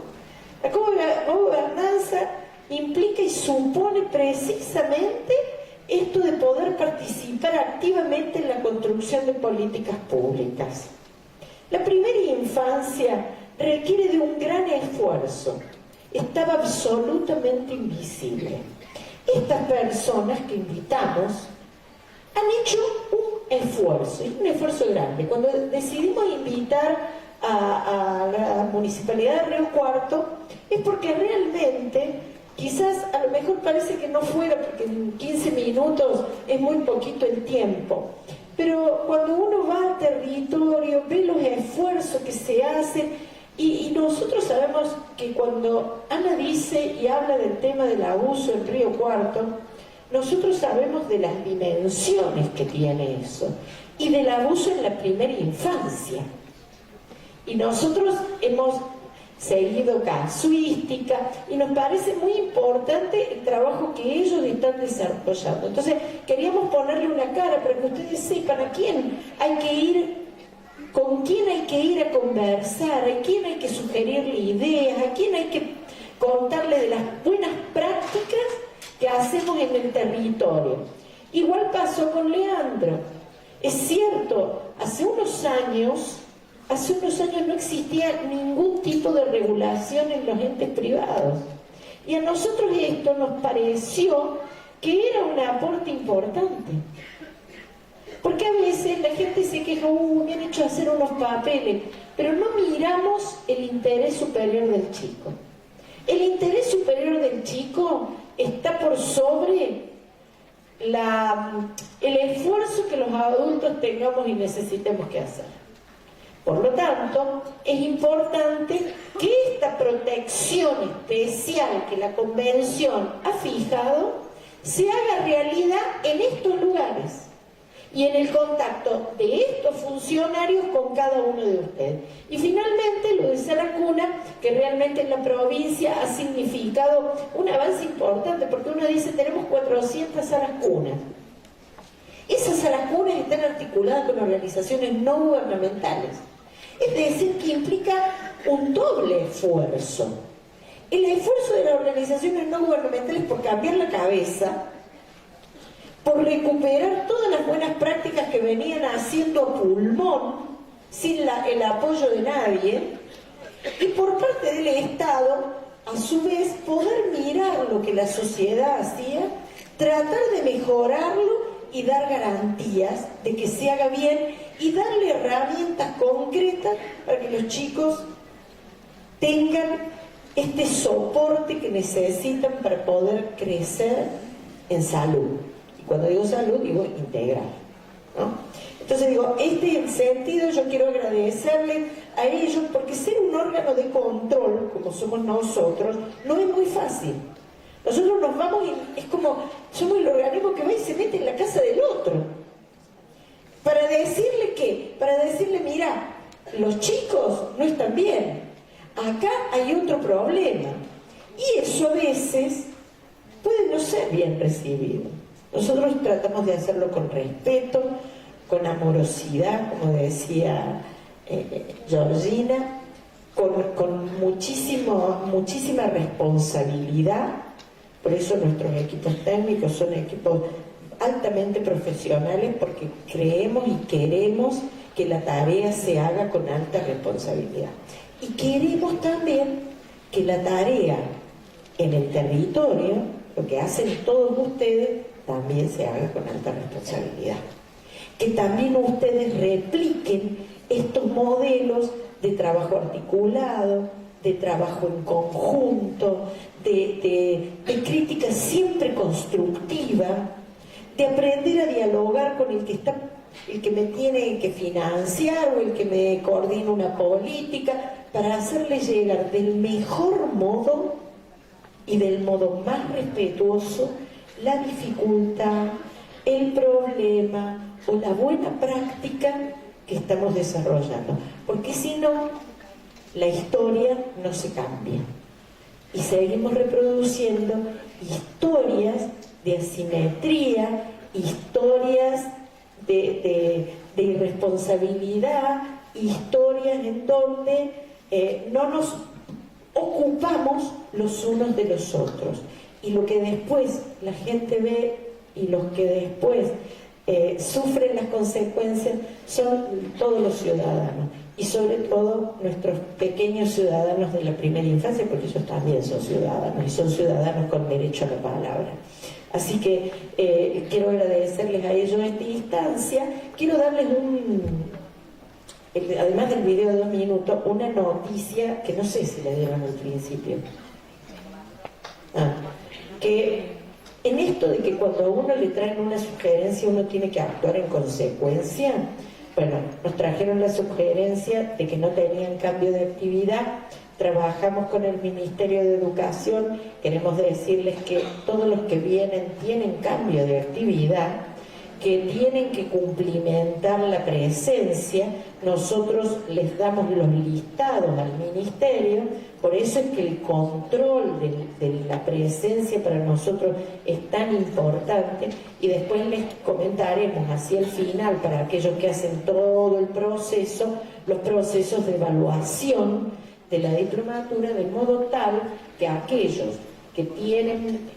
La cogobernanza implica y supone precisamente esto de poder participar activamente en la construcción de políticas públicas. La primera infancia requiere de un gran esfuerzo. Estaba absolutamente invisible. Estas personas que invitamos han hecho un esfuerzo, y un esfuerzo grande. Cuando decidimos invitar a la Municipalidad de Río Cuarto, es porque realmente quizás a lo mejor parece que no fuera, porque en 15 minutos es muy poquito el tiempo, pero cuando uno va al territorio, ve los esfuerzos que se hacen, y nosotros sabemos que cuando Ana dice y habla del tema del abuso en Río Cuarto, nosotros sabemos de las dimensiones que tiene eso, y del abuso en la primera infancia. Y nosotros hemos seguido casuística, y nos parece muy importante el trabajo que ellos están desarrollando. Entonces queríamos ponerle una cara para que ustedes sepan a quién hay que ir, con quién hay que ir a conversar, a quién hay que sugerirle ideas, a quién hay que contarle de las buenas prácticas que hacemos en el territorio. Igual pasó con Leandro. Es cierto, hace unos años no existía ningún tipo de regulación en los entes privados. Y a nosotros esto nos pareció que era un aporte importante. Porque a veces la gente se queja, me han hecho hacer unos papeles, pero no miramos el interés superior del chico. El interés superior del chico está por sobre el esfuerzo que los adultos tengamos y necesitemos que hacer. Por lo tanto, es importante que esta protección especial que la Convención ha fijado se haga realidad en estos lugares y en el contacto de estos funcionarios con cada uno de ustedes. Y finalmente, lo de Sala Cuna, que realmente en la provincia ha significado un avance importante, porque uno dice, tenemos 400 salas cunas. las cunas están articuladas con organizaciones no gubernamentales. Es decir, que implica un doble esfuerzo. El esfuerzo de las organizaciones no gubernamentales por cambiar la cabeza, por recuperar todas las buenas prácticas que venían haciendo a pulmón, sin el apoyo de nadie, y por parte del Estado, a su vez, poder mirar lo que la sociedad hacía, tratar de mejorarlo y dar garantías de que se haga bien y darle herramientas concretas para que los chicos tengan este soporte que necesitan para poder crecer en salud. Y cuando digo salud, digo integral, ¿no? Entonces digo, este es el sentido. Yo quiero agradecerles a ellos, porque ser un órgano de control, como somos nosotros, no es muy fácil. Nosotros nos vamos y es como, somos el organismo que va y se mete en la casa del otro. Para decirle ¿qué? Para decirle, mira, los chicos no están bien. Acá hay otro problema. Y eso a veces puede no ser bien recibido. Nosotros tratamos de hacerlo con respeto, con amorosidad, como decía Georgina, con muchísima responsabilidad. Por eso nuestros equipos técnicos son equipos altamente profesionales, porque creemos y queremos que la tarea se haga con alta responsabilidad. Y queremos también que la tarea en el territorio, lo que hacen todos ustedes, también se haga con alta responsabilidad. Que también ustedes repliquen estos modelos de trabajo articulado, de trabajo en conjunto, de crítica siempre constructiva, de aprender a dialogar con el que me tiene que financiar o el que me coordina una política, para hacerle llegar del mejor modo y del modo más respetuoso la dificultad, el problema o la buena práctica que estamos desarrollando. Porque si no, la historia no se cambia y seguimos reproduciendo historias de asimetría, historias de irresponsabilidad, historias en donde no nos ocupamos los unos de los otros, y lo que después la gente ve y los que después sufren las consecuencias son todos los ciudadanos, y sobre todo nuestros pequeños ciudadanos de la primera infancia, porque ellos también son ciudadanos y son ciudadanos con derecho a la palabra. Así que quiero agradecerles a ellos esta instancia. Quiero darles además del video de 2 minutos, una noticia que no sé si la dieron al principio. Que en esto de que cuando a uno le traen una sugerencia uno tiene que actuar en consecuencia. Bueno, nos trajeron la sugerencia de que no tenían cambio de actividad. Trabajamos con el Ministerio de Educación. Queremos decirles que todos los que vienen tienen cambio de actividad, que tienen que cumplimentar la presencia. Nosotros les damos los listados al Ministerio. Por eso es que el control de la presencia para nosotros es tan importante, y después les comentaremos hacia el final, para aquellos que hacen todo el proceso, los procesos de evaluación de la diplomatura, de modo tal que aquellos que tienen,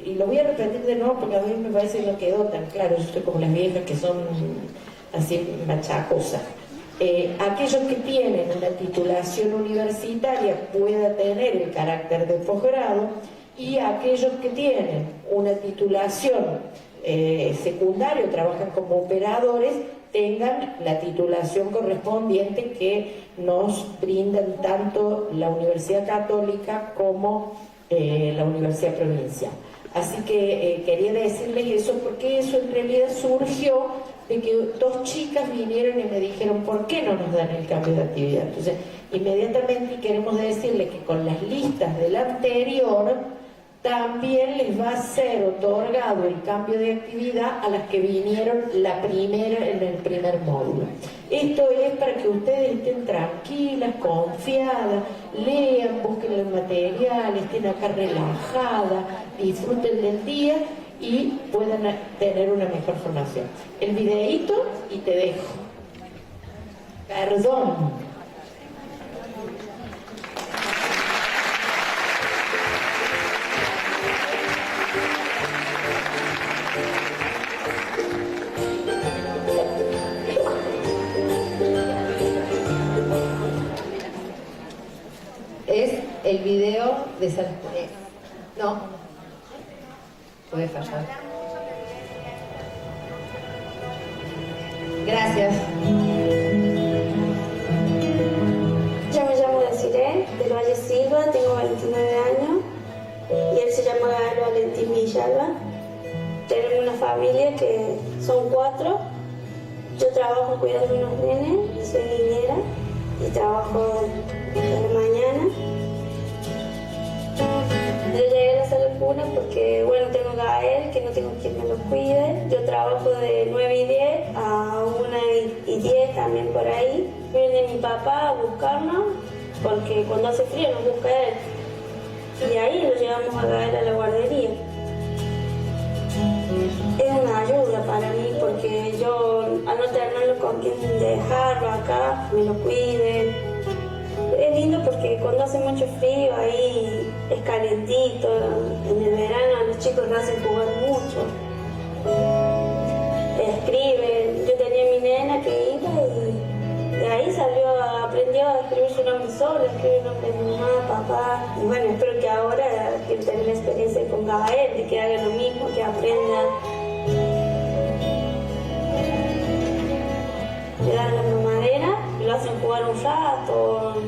y lo voy a repetir de nuevo porque a mí me parece que no quedó tan claro, yo estoy como las viejas que son así machacosas. Aquellos que tienen una titulación universitaria pueda tener el carácter de posgrado, y aquellos que tienen una titulación secundaria o trabajan como operadores tengan la titulación correspondiente que nos brindan tanto la Universidad Católica como la Universidad Provincial. Así que quería decirles eso, porque eso en realidad surgió de que 2 chicas vinieron y me dijeron, ¿por qué no nos dan el cambio de actividad? Entonces, inmediatamente queremos decirles que con las listas del anterior también les va a ser otorgado el cambio de actividad a las que vinieron en el primer módulo. Esto es para que ustedes estén tranquilas, confiadas, lean, busquen el material, estén acá relajadas, disfruten del día y puedan tener una mejor formación. El videíto y te dejo. Perdón. Es el video de San... no, puede fallar. Gracias. Yo me llamo Desiree, del Valle Silva, tengo 29 años y él se llama Gael Valentín Villalba. Tenemos una familia que son 4. Yo trabajo cuidando unos nenes, soy niñera y trabajo de la mañana. Yo llegué a la sala cuna porque, bueno, tengo a Gael, que no tengo quien me lo cuide. Yo trabajo de 9 y 10 a 1 y 10 también por ahí. Viene mi papá a buscarnos porque cuando hace frío nos busca él. Y ahí lo llevamos a Gael a la guardería. Es una ayuda para mí porque yo, al no tenerlo con quien dejarlo acá, me lo cuiden. Es lindo porque cuando hace mucho frío ahí es calentito. En el verano a los chicos lo hacen jugar mucho. Escriben. Yo tenía mi nena que iba y de ahí aprendió a escribir su nombre solo, escribir el nombre de mi mamá, papá. Y bueno, espero que ahora que tenga la experiencia con Gael, de que haga lo mismo, que aprenda. Le dan la mamadera, lo hacen jugar un rato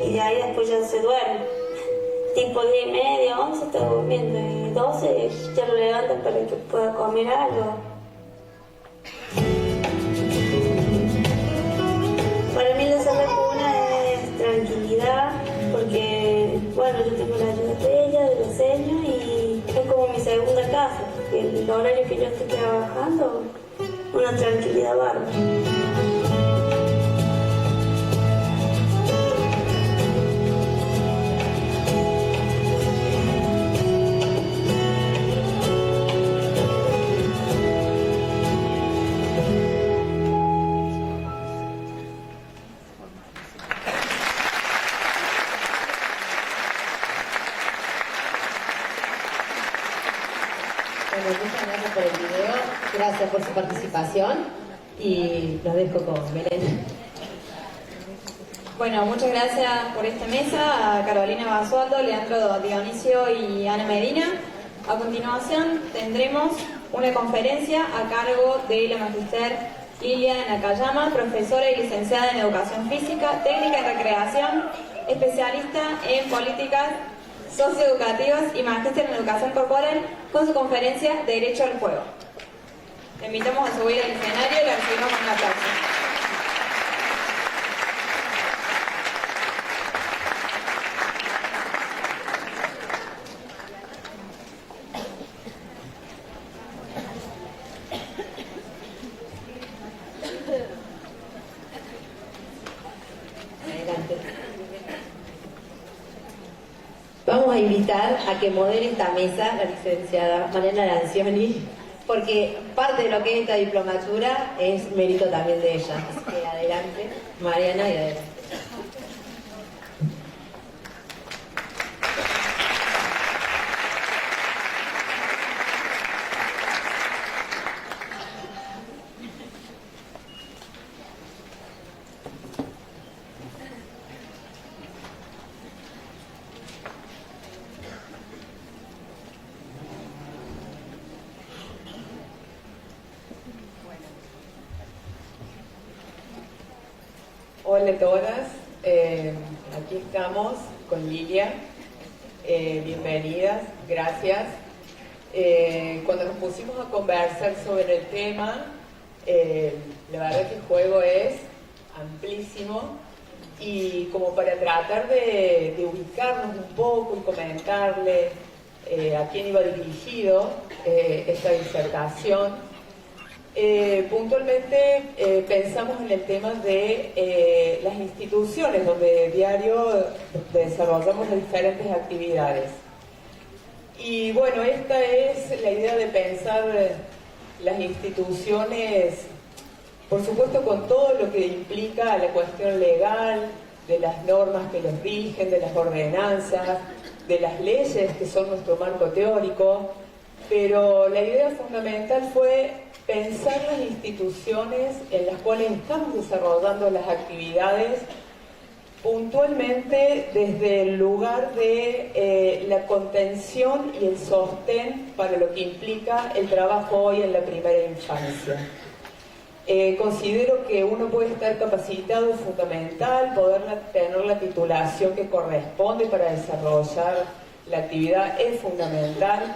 y de ahí después ya se duerme. Tipo 10:30, 11 está durmiendo y 12 ya lo levantan para que pueda comer algo. Para mí la sala cuna es tranquilidad porque, bueno, yo tengo la ayuda de ella, de los seños y es como mi segunda casa. El horario que yo estoy trabajando, una tranquilidad bárbara. Bueno, muchas gracias por el video, gracias por su participación y los dejo con Belén. Bueno, muchas gracias por esta mesa a Carolina Basualdo, Leandro Dionisio y Ana Medina. A continuación tendremos una conferencia a cargo de la magister Lilia Nakayama, profesora y licenciada en Educación Física, Técnica y Recreación, especialista en políticas socioeducativas y magíster en Educación Corporal, con su conferencia Derecho al Juego. Le invitamos a subir al escenario y la recibimos con un aplauso. Vamos a invitar a que modere esta mesa la licenciada Mariana Lancioni, porque parte de lo que es esta diplomatura es mérito también de ella. Así que adelante, Mariana, y adelante. Hola a todas, aquí estamos con Lilia, bienvenidas, gracias. Cuando nos pusimos a conversar sobre el tema, la verdad que el juego es amplísimo y como para tratar de ubicarnos un poco y comentarle a quién iba dirigido esta disertación. Puntualmente pensamos en el tema de las instituciones donde diario desarrollamos las diferentes actividades Y bueno, esta es la idea de pensar las instituciones, por supuesto con todo lo que implica la cuestión legal, de las normas que los rigen, de las ordenanzas, de las leyes que son nuestro marco teórico, pero la idea fundamental fue pensar las instituciones en las cuales estamos desarrollando las actividades puntualmente desde el lugar de la contención y el sostén para lo que implica el trabajo hoy en la primera infancia. Considero que uno puede estar capacitado, es fundamental, poder tener la titulación que corresponde para desarrollar la actividad es fundamental,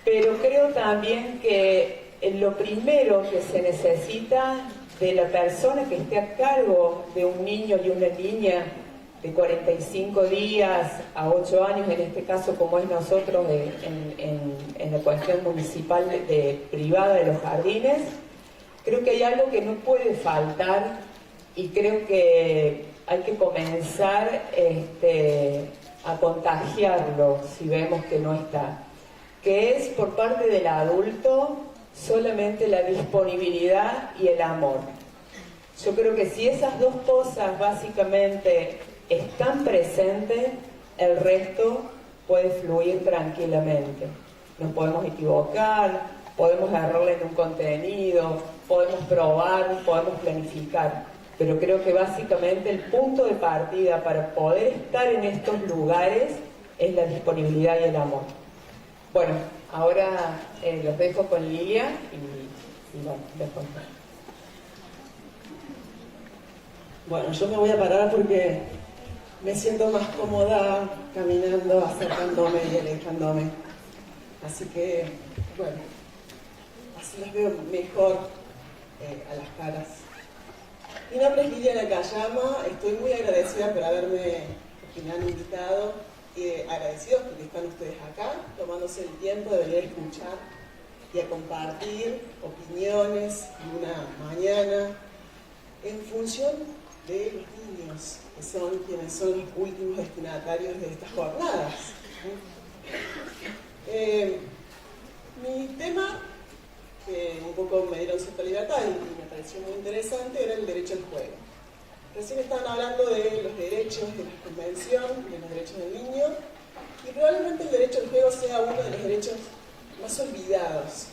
pero creo también que lo primero que se necesita de la persona que esté a cargo de un niño y una niña de 45 días a 8 años, en este caso como es nosotros en la cuestión municipal privada de los jardines, creo que hay algo que no puede faltar y creo que hay que comenzar a contagiarlo si vemos que no está, que es por parte del adulto solamente la disponibilidad y el amor. Yo creo que si esas dos cosas básicamente están presentes, el resto puede fluir tranquilamente. Nos podemos equivocar, podemos errarle en un contenido, podemos probar, podemos planificar, pero creo que básicamente el punto de partida para poder estar en estos lugares es la disponibilidad y el amor. Bueno, ahora los dejo con Lilia y bueno, después. Bueno, yo me voy a parar porque me siento más cómoda caminando, acercándome y alejándome. Así que, bueno, así las veo mejor a las caras. Mi nombre es Liliana Cayama, estoy muy agradecida por que me han invitado, agradecidos porque están ustedes acá, tomándose el tiempo de venir a escuchar y a compartir opiniones de una mañana en función de los niños, que son quienes son los últimos destinatarios de estas jornadas. Mi tema, que un poco me dieron cierta libertad y me pareció muy interesante, era el derecho al juego. Recién estaban hablando de los derechos de la Convención, de los derechos del niño, y probablemente el derecho al juego sea uno de los derechos más olvidados.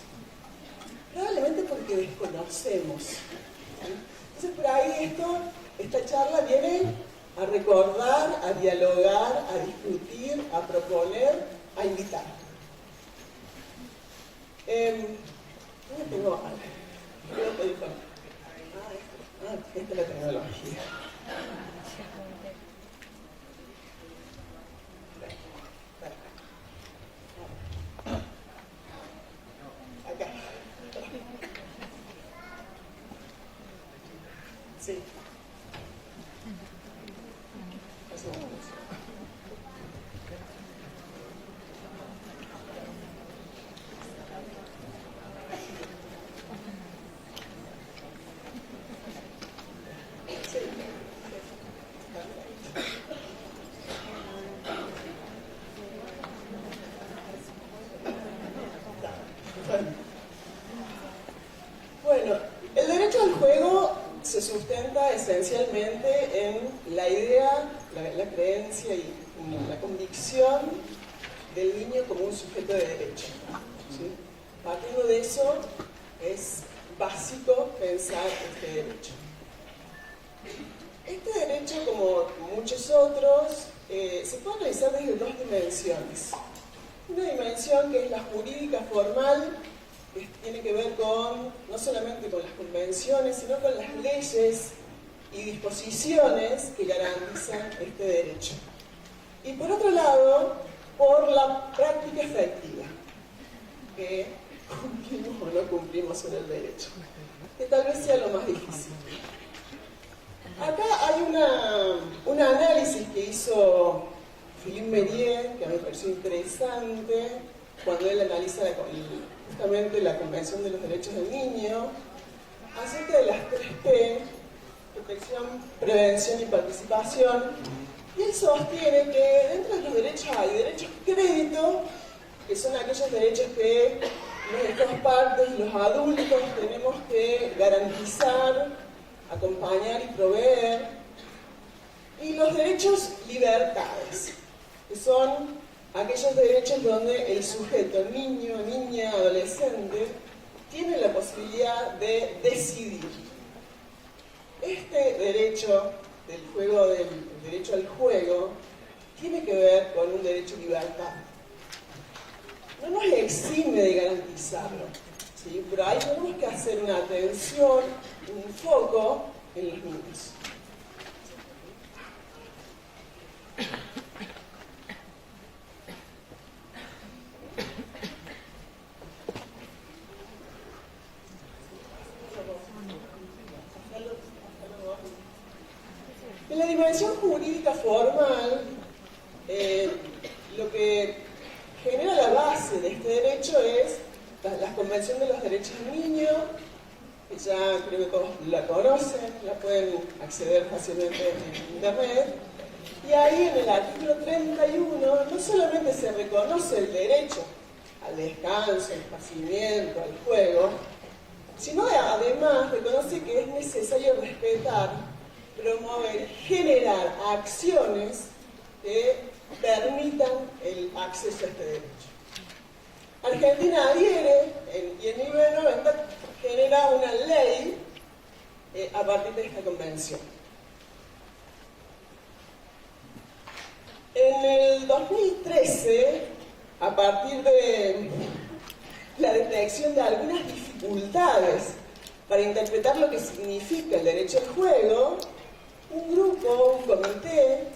Probablemente porque desconocemos. Entonces por ahí esta charla viene a recordar, a dialogar, a discutir, a proponer, a invitar. ¿Dónde tengo? Esta es la tecnología. Acá. Sí. Bueno, el derecho al juego se sustenta esencialmente en la idea, la creencia y la convicción del niño como un sujeto de derecho. ¿Sí? Partiendo de eso, es básico pensar este derecho. Este derecho, como muchos otros, se puede analizar desde dos dimensiones. Una dimensión que es la jurídica formal, que tiene que ver no solamente con las convenciones, sino con las leyes y disposiciones que garantizan este derecho. Y por otro lado, por la práctica efectiva, que cumplimos o no cumplimos con el derecho, que tal vez sea lo más difícil. Acá hay un análisis que hizo Philippe Mérieux, que a mí me pareció interesante, cuando él analiza justamente la Convención de los Derechos del Niño, acerca de las 3P, protección, prevención y participación, y él sostiene que dentro de los derechos hay derechos de crédito que son aquellos derechos que las dos partes, los adultos, tenemos que garantizar, acompañar y proveer. Y los derechos libertades, que son aquellos derechos donde el sujeto, niño, niña, adolescente, tiene la posibilidad de decidir. Este derecho del juego, del derecho al juego, tiene que ver con un derecho a libertad. No nos exime de garantizarlo, ¿sí? Pero ahí tenemos que hacer una atención, un foco en los niños. En la dimensión jurídica formal, lo que genera la base de este derecho es la Convención de los Derechos del Niño, que ya creo que todos la conocen, la pueden acceder fácilmente en internet. Y ahí en el artículo 31 no solamente se reconoce el derecho al descanso, al esparcimiento, al juego, sino además reconoce que es necesario respetar, promover, generar acciones que permitan el acceso a este derecho. Argentina adhiere y en 1990 genera una ley a partir de esta convención. En el 2013, a partir de la detección de algunas dificultades para interpretar lo que significa el derecho al juego, un grupo, un comité,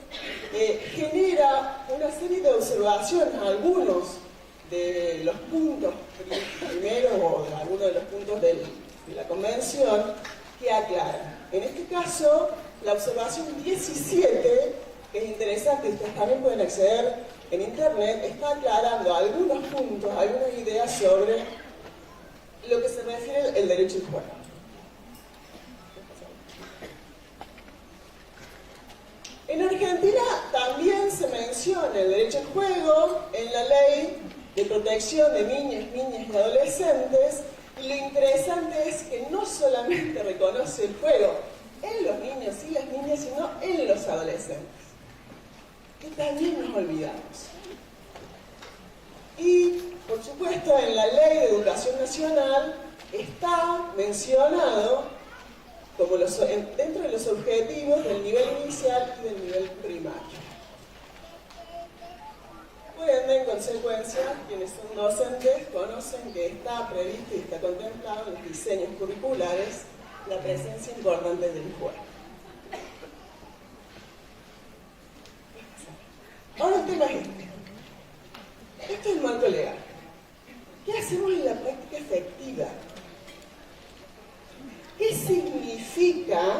genera una serie de observaciones, algunos de los puntos primeros o de algunos de los puntos de la convención que aclaran. En este caso, la observación 17, que es interesante, ustedes también pueden acceder en internet, está aclarando algunos puntos, algunas ideas sobre lo que se refiere al derecho al juego. En Argentina también se menciona el derecho al juego en la Ley de Protección de Niños, Niñas y Adolescentes, y lo interesante es que no solamente reconoce el juego en los niños y las niñas, sino en los adolescentes, que también nos olvidamos. Y, por supuesto, en la Ley de Educación Nacional está mencionado como dentro de los objetivos del nivel inicial y del nivel primario. Por ende, en consecuencia, quienes son docentes conocen que está previsto y está contemplado en los diseños curriculares la presencia importante del juego. Ahora el tema es este. Esto es el marco legal. ¿Qué hacemos en la práctica efectiva? ¿Qué significa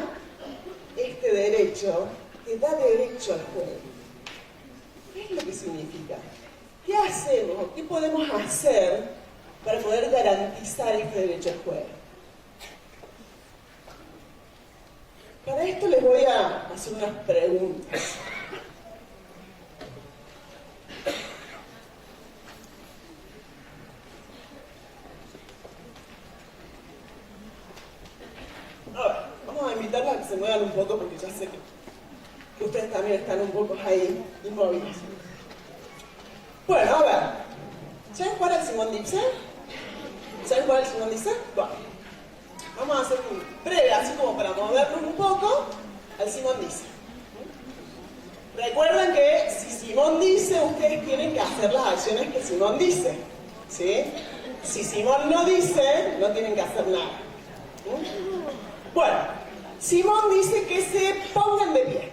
este derecho que da derecho al juego? ¿Qué es lo que significa? ¿Qué hacemos o qué podemos hacer para poder garantizar este derecho al juego? Para esto les voy a hacer unas preguntas. Ahora, vamos a invitarlos a que se muevan un poco porque ya sé que ustedes también están un poco ahí inmóviles. Bueno, a ver. ¿Saben jugar al Simón Dice? ¿Saben jugar al Simón Dice? Bueno, vamos a hacer un breve, así como para movernos un poco, al Simón Dice. Recuerden que si Simón dice, ustedes tienen que hacer las acciones que Simón dice, ¿sí? Si Simón no dice, no tienen que hacer nada. Bueno, Simón dice que se pongan de pie.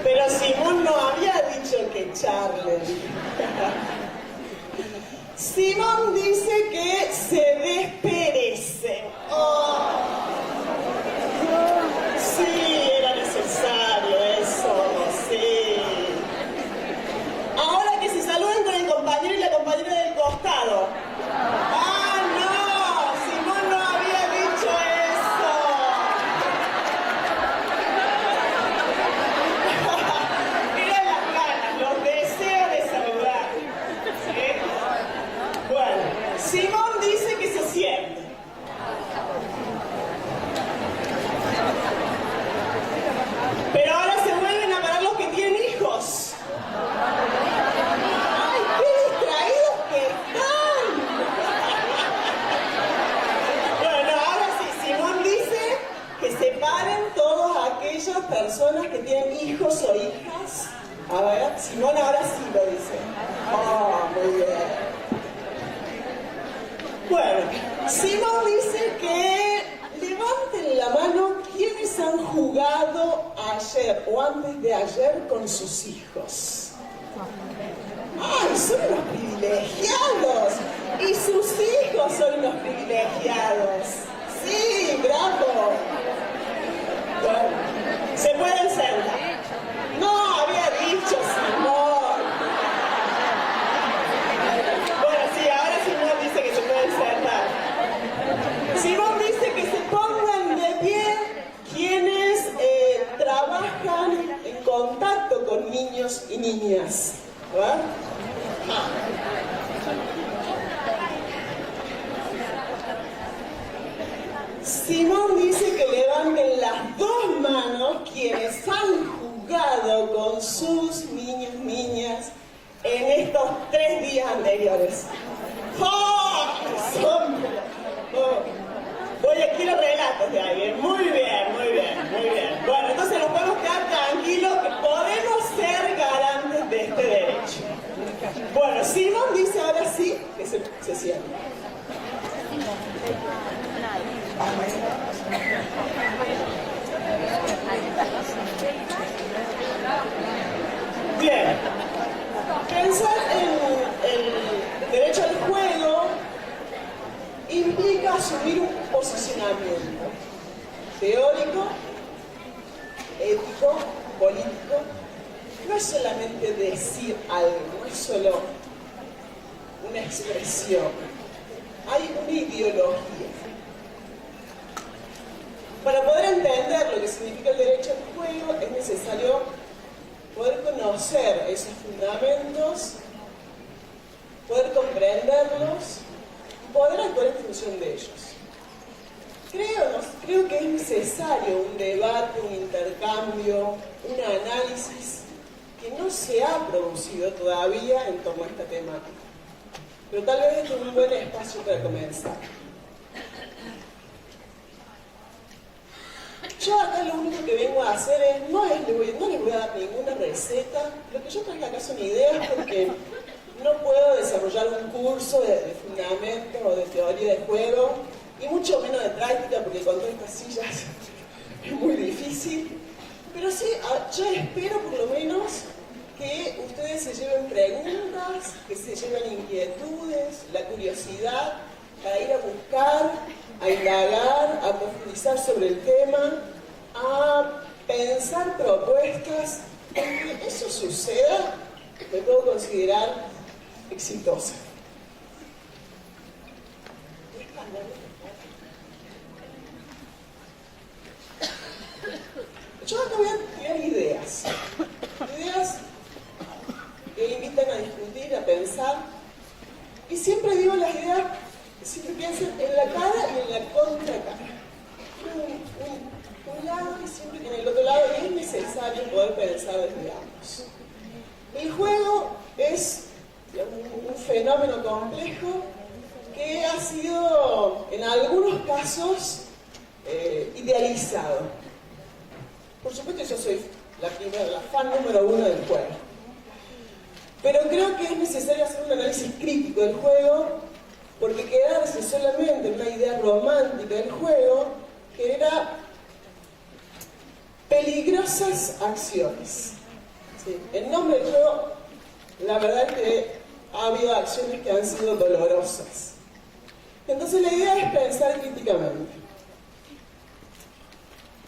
Pero Simón no había dicho que charlen. Simón dice que se desperecen. Sí, era necesario eso, sí. Ahora que se saluden con el compañero y la personas que tienen hijos o hijas? A ver, Simón ahora sí lo dice. Oh, muy bien. Bueno, Simón dice que levanten la mano quienes han jugado ayer o antes de ayer con sus hijos. ¡Ay, son unos privilegiados! Y sus hijos son unos privilegiados. Sí, bravo. Bueno, se pueden sentar. No, había dicho Simón. Bueno, sí, ahora Simón dice que se pueden sentar. Simón dice que se pongan de pie quienes trabajan en contacto con niños y niñas. ¿Verdad? Simón dice que levanten las dos manos quienes han jugado con sus niños, niñas en estos 3 días anteriores. ¡Oh! Voy aquí los relatos de alguien. Muy bien, muy bien, muy bien. Bueno, entonces nos podemos quedar tranquilos que podemos ser garantes de este derecho. Bueno, Simón dice ahora sí que se sienta. Bien, pensar en el derecho al juego implica asumir un posicionamiento teórico, ético, político. No es solamente decir algo, no es solo una expresión, hay una ideología. Para poder entender lo que significa el derecho al juego es necesario poder conocer esos fundamentos, poder comprenderlos, poder actuar en función de ellos. Creo que es necesario un debate, un intercambio, un análisis que no se ha producido todavía en torno a esta temática. Pero tal vez este es un buen espacio para comenzar. Yo acá lo único que vengo a hacer es, no les voy a dar ninguna receta. Lo que yo traje acá son ideas porque no puedo desarrollar un curso de fundamentos o de teoría de juego, y mucho menos de práctica, porque con todas estas sillas es muy difícil. Pero sí, yo espero por lo menos que ustedes se lleven preguntas, que se lleven inquietudes, la curiosidad para ir a buscar, a indagar, a profundizar sobre el tema, a pensar propuestas. Aunque eso suceda, me puedo considerar exitosa. Yo acá voy a tirar ideas que invitan a discutir, a pensar, y siempre digo las ideas, siempre piensen en la cara y en la contracara. Un lado y siempre en el otro lado, y es necesario poder pensar desde ambos. El juego es un fenómeno complejo que ha sido en algunos casos idealizado. Por supuesto, yo soy la fan número 1 del juego, pero creo que es necesario hacer un análisis crítico del juego, porque quedarse solamente en una idea romántica del juego genera peligrosas acciones. ¿Sí? En nombre del juego, la verdad es que ha habido acciones que han sido dolorosas. Entonces la idea es pensar críticamente.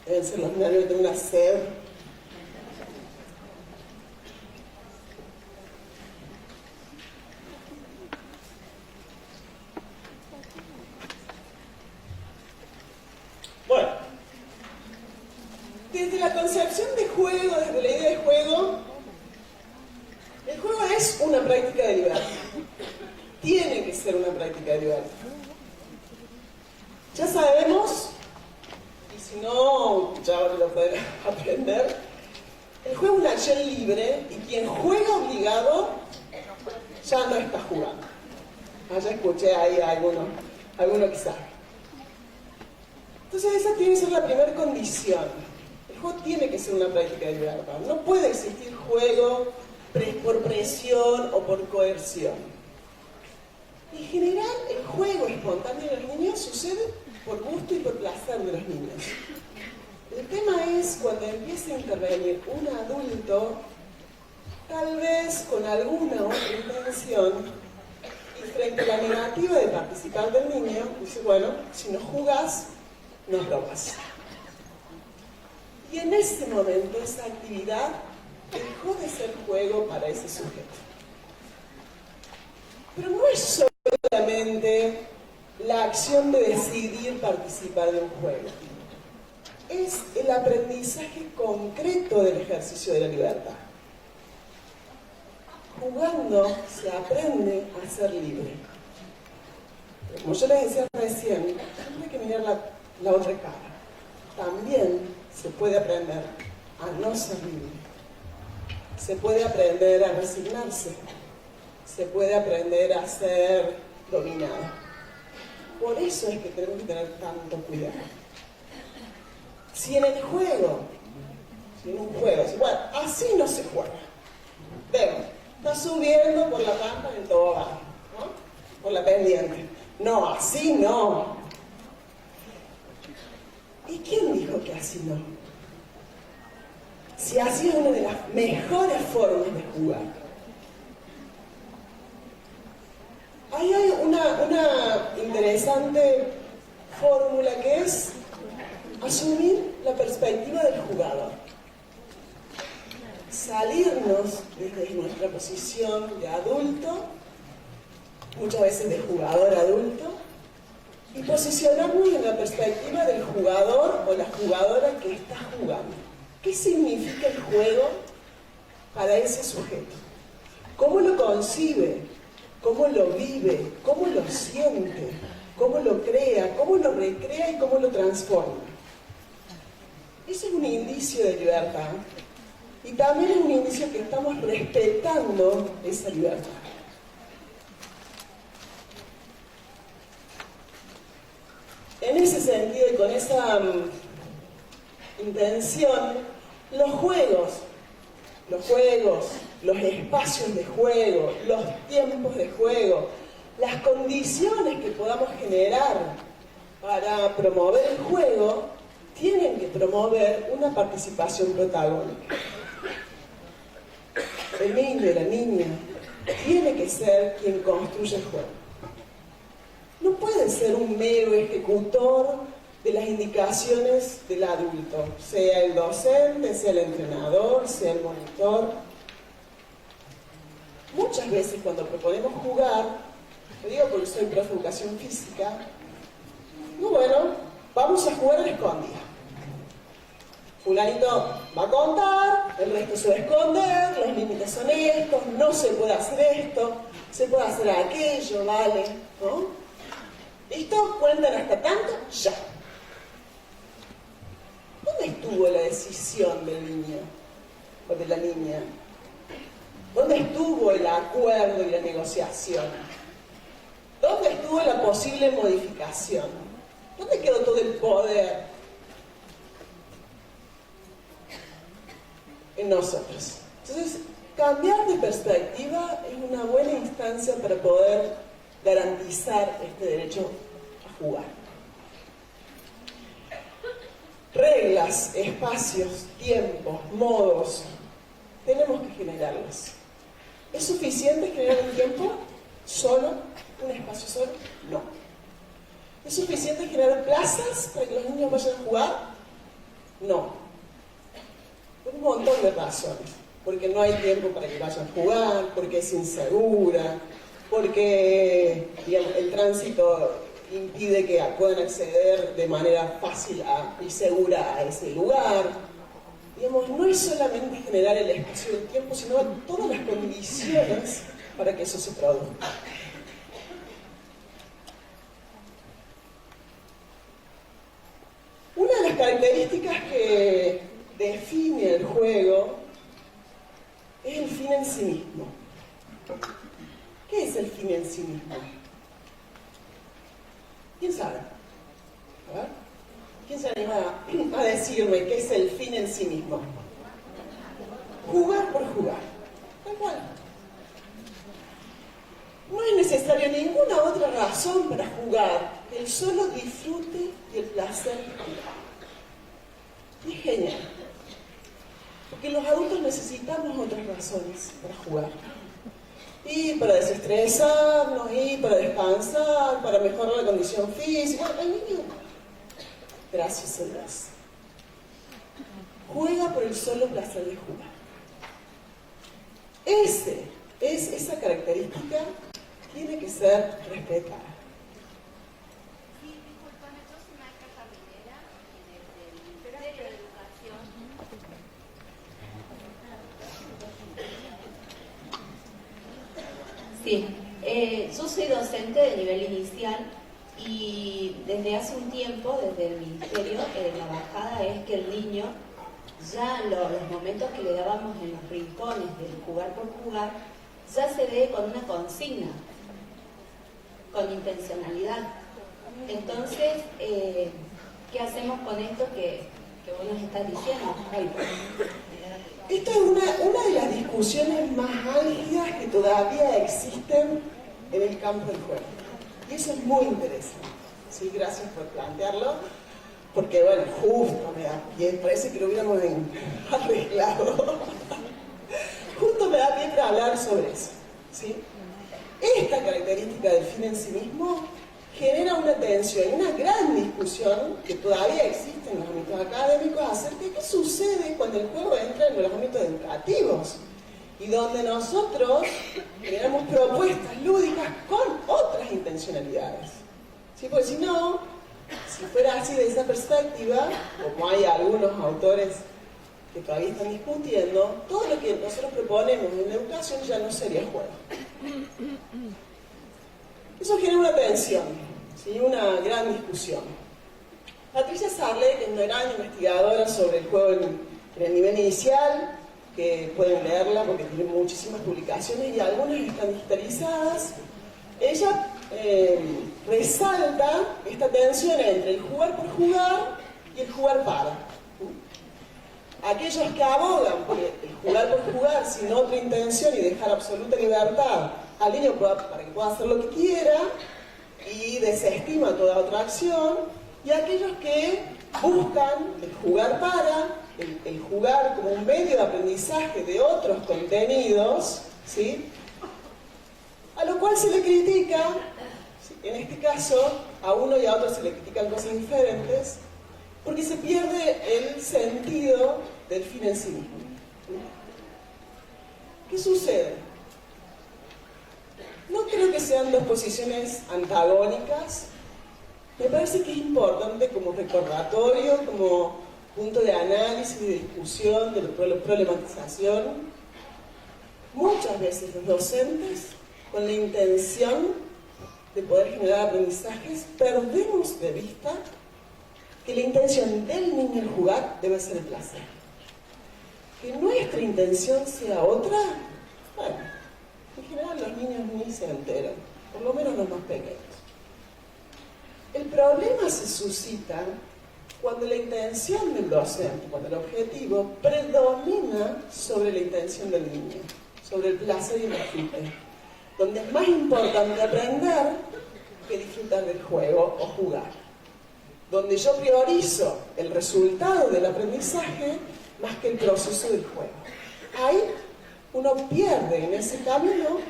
Deben ser los nervios de una sed. Bueno, desde la concepción de juego, desde la idea de juego, el juego es una práctica de libertad. Tiene que ser una práctica de libertad. Ya sabemos, y si no, ya lo pueden aprender, el juego es una acción libre y quien juega obligado ya no está jugando. Ya escuché ahí a alguno que sabe. Entonces esa tiene que ser la primera condición. El juego tiene que ser una práctica de libertad. No puede existir juego por presión o por coerción. En general, el juego espontáneo de los niños sucede por gusto y por placer de los niños. El tema es cuando empieza a intervenir un adulto, tal vez con alguna otra intención, y frente a la negativa de participar del niño, dice, bueno, si no jugás, no robas. Y en ese momento, esa actividad dejó de ser juego para ese sujeto. Pero no es solamente la acción de decidir participar de un juego. Es el aprendizaje concreto del ejercicio de la libertad. Jugando se aprende a ser libre. Pero como yo les decía recién, siempre hay que mirar la otra cara. También se puede aprender a no ser libre. Se puede aprender a resignarse. Se puede aprender a ser dominado. Por eso es que tenemos que tener tanto cuidado. Si en un juego, bueno, así no se juega. Vemos, está subiendo por la rampa del tobogán, ¿no? Por la pendiente. No, así no. ¿Y quién dijo que así no? Si así es una de las mejores formas de jugar. Ahí hay una interesante fórmula que es asumir la perspectiva del jugador. Salirnos desde nuestra posición de adulto, muchas veces de jugador adulto, y posicionarnos en la perspectiva del jugador o la jugadora que está jugando. ¿Qué significa el juego para ese sujeto? ¿Cómo lo concibe? ¿Cómo lo vive? ¿Cómo lo siente? ¿Cómo lo crea? ¿Cómo lo recrea y cómo lo transforma? Ese es un indicio de libertad. Y también es un indicio que estamos respetando esa libertad. En ese sentido y con esa intención, los juegos, los espacios de juego, los tiempos de juego, las condiciones que podamos generar para promover el juego, tienen que promover una participación protagónica. El niño y la niña tiene que ser quien construye el juego. No puede ser un mero ejecutor de las indicaciones del adulto, sea el docente, sea el entrenador, sea el monitor. Muchas veces cuando proponemos jugar, lo digo porque soy profe de educación física, no, bueno, vamos a jugar a la escondida. Fulanito va a contar, el resto se va a esconder, los límites son estos, no se puede hacer esto, se puede hacer aquello, ¿vale? ¿No? ¿Listo? Cuentan hasta tanto, ya. ¿Dónde estuvo la decisión del niño o de la niña? ¿Dónde estuvo el acuerdo y la negociación? ¿Dónde estuvo la posible modificación? ¿Dónde quedó todo el poder? En nosotros. Entonces, cambiar de perspectiva es una buena instancia para poder garantizar este derecho a jugar. Reglas, espacios, tiempos, modos, tenemos que generarlos. ¿Es suficiente generar un tiempo solo, un espacio solo? No. ¿Es suficiente generar plazas para que los niños vayan a jugar? No. Por un montón de razones. Porque no hay tiempo para que vayan a jugar, porque es insegura, porque digamos, el tránsito impide que puedan acceder de manera fácil y segura a ese lugar. Digamos, no es solamente generar el espacio del tiempo, sino todas las condiciones para que eso se produzca. Una de las características que define el juego es el fin en sí mismo. ¿Qué es el fin en sí mismo? ¿Quién sabe? A ver. ¿Quién se anima a decirme qué es el fin en sí mismo? Jugar por jugar. Tal cual. No es necesaria ninguna otra razón para jugar que el solo disfrute y el placer de jugar. Y es genial. Porque los adultos necesitamos otras razones para jugar. Y para desestresarnos, y para descansar, para mejorar la condición física. Bueno, el niño, gracias a Dios, juega por el solo placer de jugar. Esa característica tiene que ser respetada. Sí, discúlpame, yo soy maestra jardinera y desde el Ministerio de Educación. Sí, yo soy docente de nivel inicial y desde hace un tiempo, desde el Ministerio, la bajada es que el niño, ya los momentos que le dábamos en los rincones del jugar por jugar, ya se ve con una consigna, con intencionalidad. Entonces, ¿qué hacemos con esto que vos nos estás diciendo? Esta es una de las discusiones más álgidas que todavía existen en el campo del juego. Y eso es muy interesante. Sí, gracias por plantearlo. Porque, bueno, justo me da pie, parece que lo hubiéramos arreglado. Justo me da pie para hablar sobre eso. ¿Sí? Esta característica del fin en sí mismo genera una tensión y una gran discusión que todavía existe en los ámbitos académicos acerca de qué sucede cuando el juego entra en los ámbitos educativos y donde nosotros generamos propuestas lúdicas con otras intencionalidades. ¿Sí? Porque si no, si fuera así de esa perspectiva, como hay algunos autores que todavía están discutiendo, todo lo que nosotros proponemos en la educación ya no sería juego. Eso genera una tensión, ¿sí? Una gran discusión. Patricia Sarle, que es una gran investigadora sobre el juego en el nivel inicial, que pueden leerla porque tiene muchísimas publicaciones y algunas están digitalizadas, ella resalta esta tensión entre el jugar por jugar y el jugar para. Aquellos que abogan por el jugar por jugar sin otra intención y dejar absoluta libertad al niño para que pueda hacer lo que quiera y desestima toda otra acción, y aquellos que buscan el jugar para, el jugar como un medio de aprendizaje de otros contenidos, ¿sí? A lo cual se le critica, ¿sí? En este caso, a uno y a otro se le critican cosas diferentes, porque se pierde el sentido del fin en sí mismo. ¿Qué sucede? No creo que sean dos posiciones antagónicas. Me parece que es importante como recordatorio, como punto de análisis, de discusión, de problematización. Muchas veces los docentes, con la intención de poder generar aprendizajes, perdemos de vista que la intención del niño al jugar debe ser el placer. Que nuestra intención sea otra, bueno, en general los niños ni se enteran, por lo menos los más pequeños. El problema se suscita cuando la intención del docente, cuando el objetivo predomina sobre la intención del niño, sobre el placer y el disfrute, donde es más importante aprender que disfrutar del juego o jugar, donde yo priorizo el resultado del aprendizaje más que el proceso del juego. Ahí uno pierde en ese camino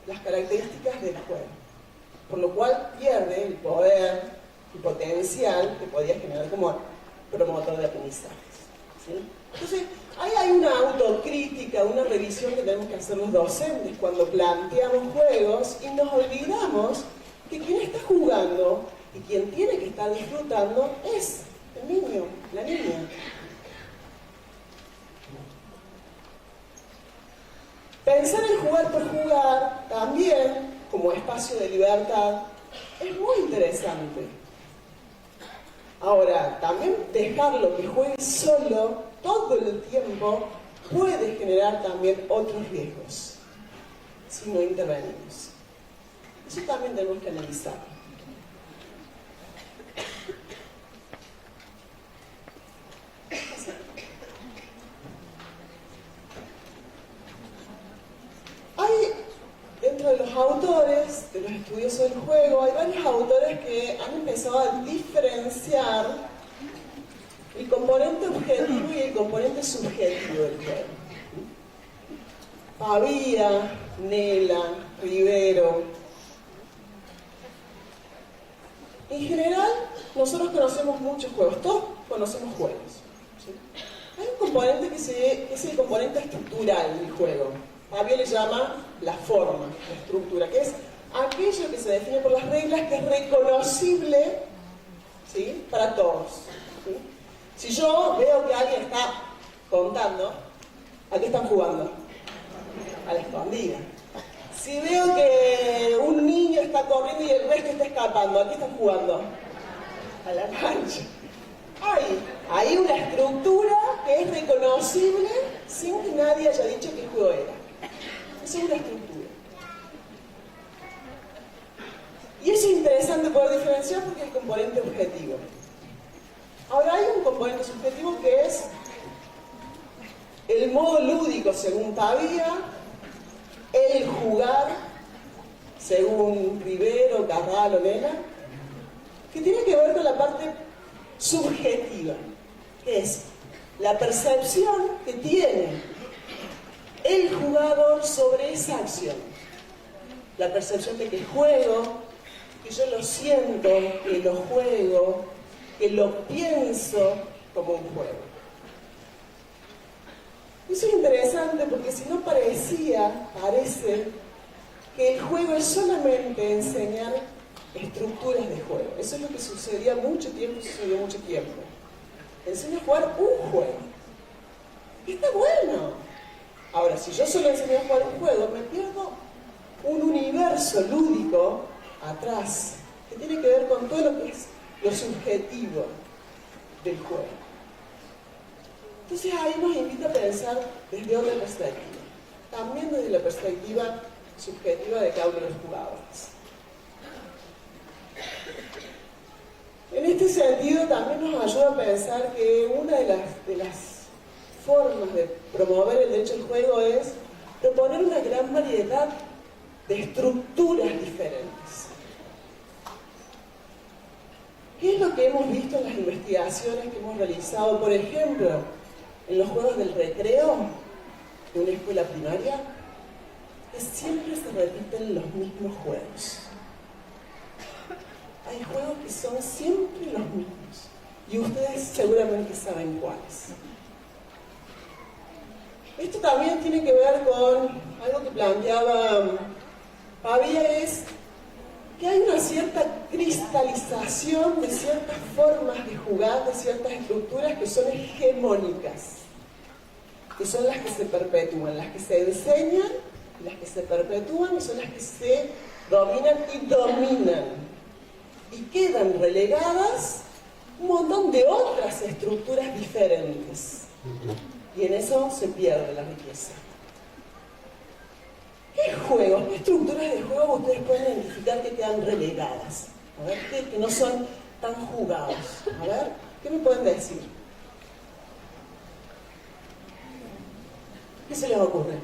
las características del juego, por lo cual pierde el poder y potencial que podía generar como promotor de aprendizajes. ¿Sí? Entonces, ahí hay una autocrítica, una revisión que tenemos que hacer los docentes cuando planteamos juegos y nos olvidamos que quien está jugando y quien tiene que estar disfrutando es el niño, la niña. Pensar en jugar por jugar también como espacio de libertad es muy interesante. Ahora, también dejarlo que juegue solo todo el tiempo puede generar también otros riesgos si no intervenimos. Eso también tenemos que analizar. estudioso del juego, hay varios autores que han empezado a diferenciar el componente objetivo y el componente subjetivo del juego. Pavía, Nela, Rivero. En general, nosotros conocemos muchos juegos, todos conocemos juegos. ¿Sí? Hay un componente que es el componente estructural del juego. Pavía le llama la forma, la estructura, que es aquello que se define por las reglas, que es reconocible, ¿sí?, para todos. ¿Sí? Si yo veo que alguien está contando, ¿a qué están jugando? A la escondida. Si veo que un niño está corriendo y el resto está escapando, ¿a qué están jugando? A la mancha. Hay una estructura que es reconocible sin que nadie haya dicho qué juego era. Esa es una estructura. Y eso es interesante poder diferenciar porque es el componente objetivo. Ahora hay un componente subjetivo que es el modo lúdico según Pavía, el jugar según Rivero, Carral o Nela, que tiene que ver con la parte subjetiva, que es la percepción que tiene el jugador sobre esa acción. La percepción de que juego, que yo lo siento, que lo juego, que lo pienso como un juego. Eso es interesante porque si no parece que el juego es solamente enseñar estructuras de juego. Eso es lo que sucedió mucho tiempo. Enseño a jugar un juego. Y está bueno. Ahora, si yo solo enseño a jugar un juego, me pierdo un universo lúdico atrás, que tiene que ver con todo lo que es lo subjetivo del juego. Entonces ahí nos invita a pensar desde otra perspectiva, también desde la perspectiva subjetiva de cada uno de los jugadores. En este sentido también nos ayuda a pensar que una de las formas de promover el derecho al juego es proponer una gran variedad de estructuras diferentes. ¿Qué es lo que hemos visto en las investigaciones que hemos realizado, por ejemplo, en los juegos del recreo de una escuela primaria? Que siempre se repiten los mismos juegos. Hay juegos que son siempre los mismos y ustedes seguramente saben cuáles. Esto también tiene que ver con algo que planteaba Pavía, es que hay una cierta cristalización de ciertas formas de jugar, de ciertas estructuras que son hegemónicas, que son las que se perpetúan, las que se enseñan, las que se perpetúan y son las que se dominan y dominan. Y quedan relegadas un montón de otras estructuras diferentes. Y en eso se pierde la riqueza. ¿Qué juegos, qué estructuras de juego ustedes pueden identificar que quedan relegadas? A ver, que no son tan jugados. A ver, ¿qué me pueden decir? ¿Qué se les ocurre?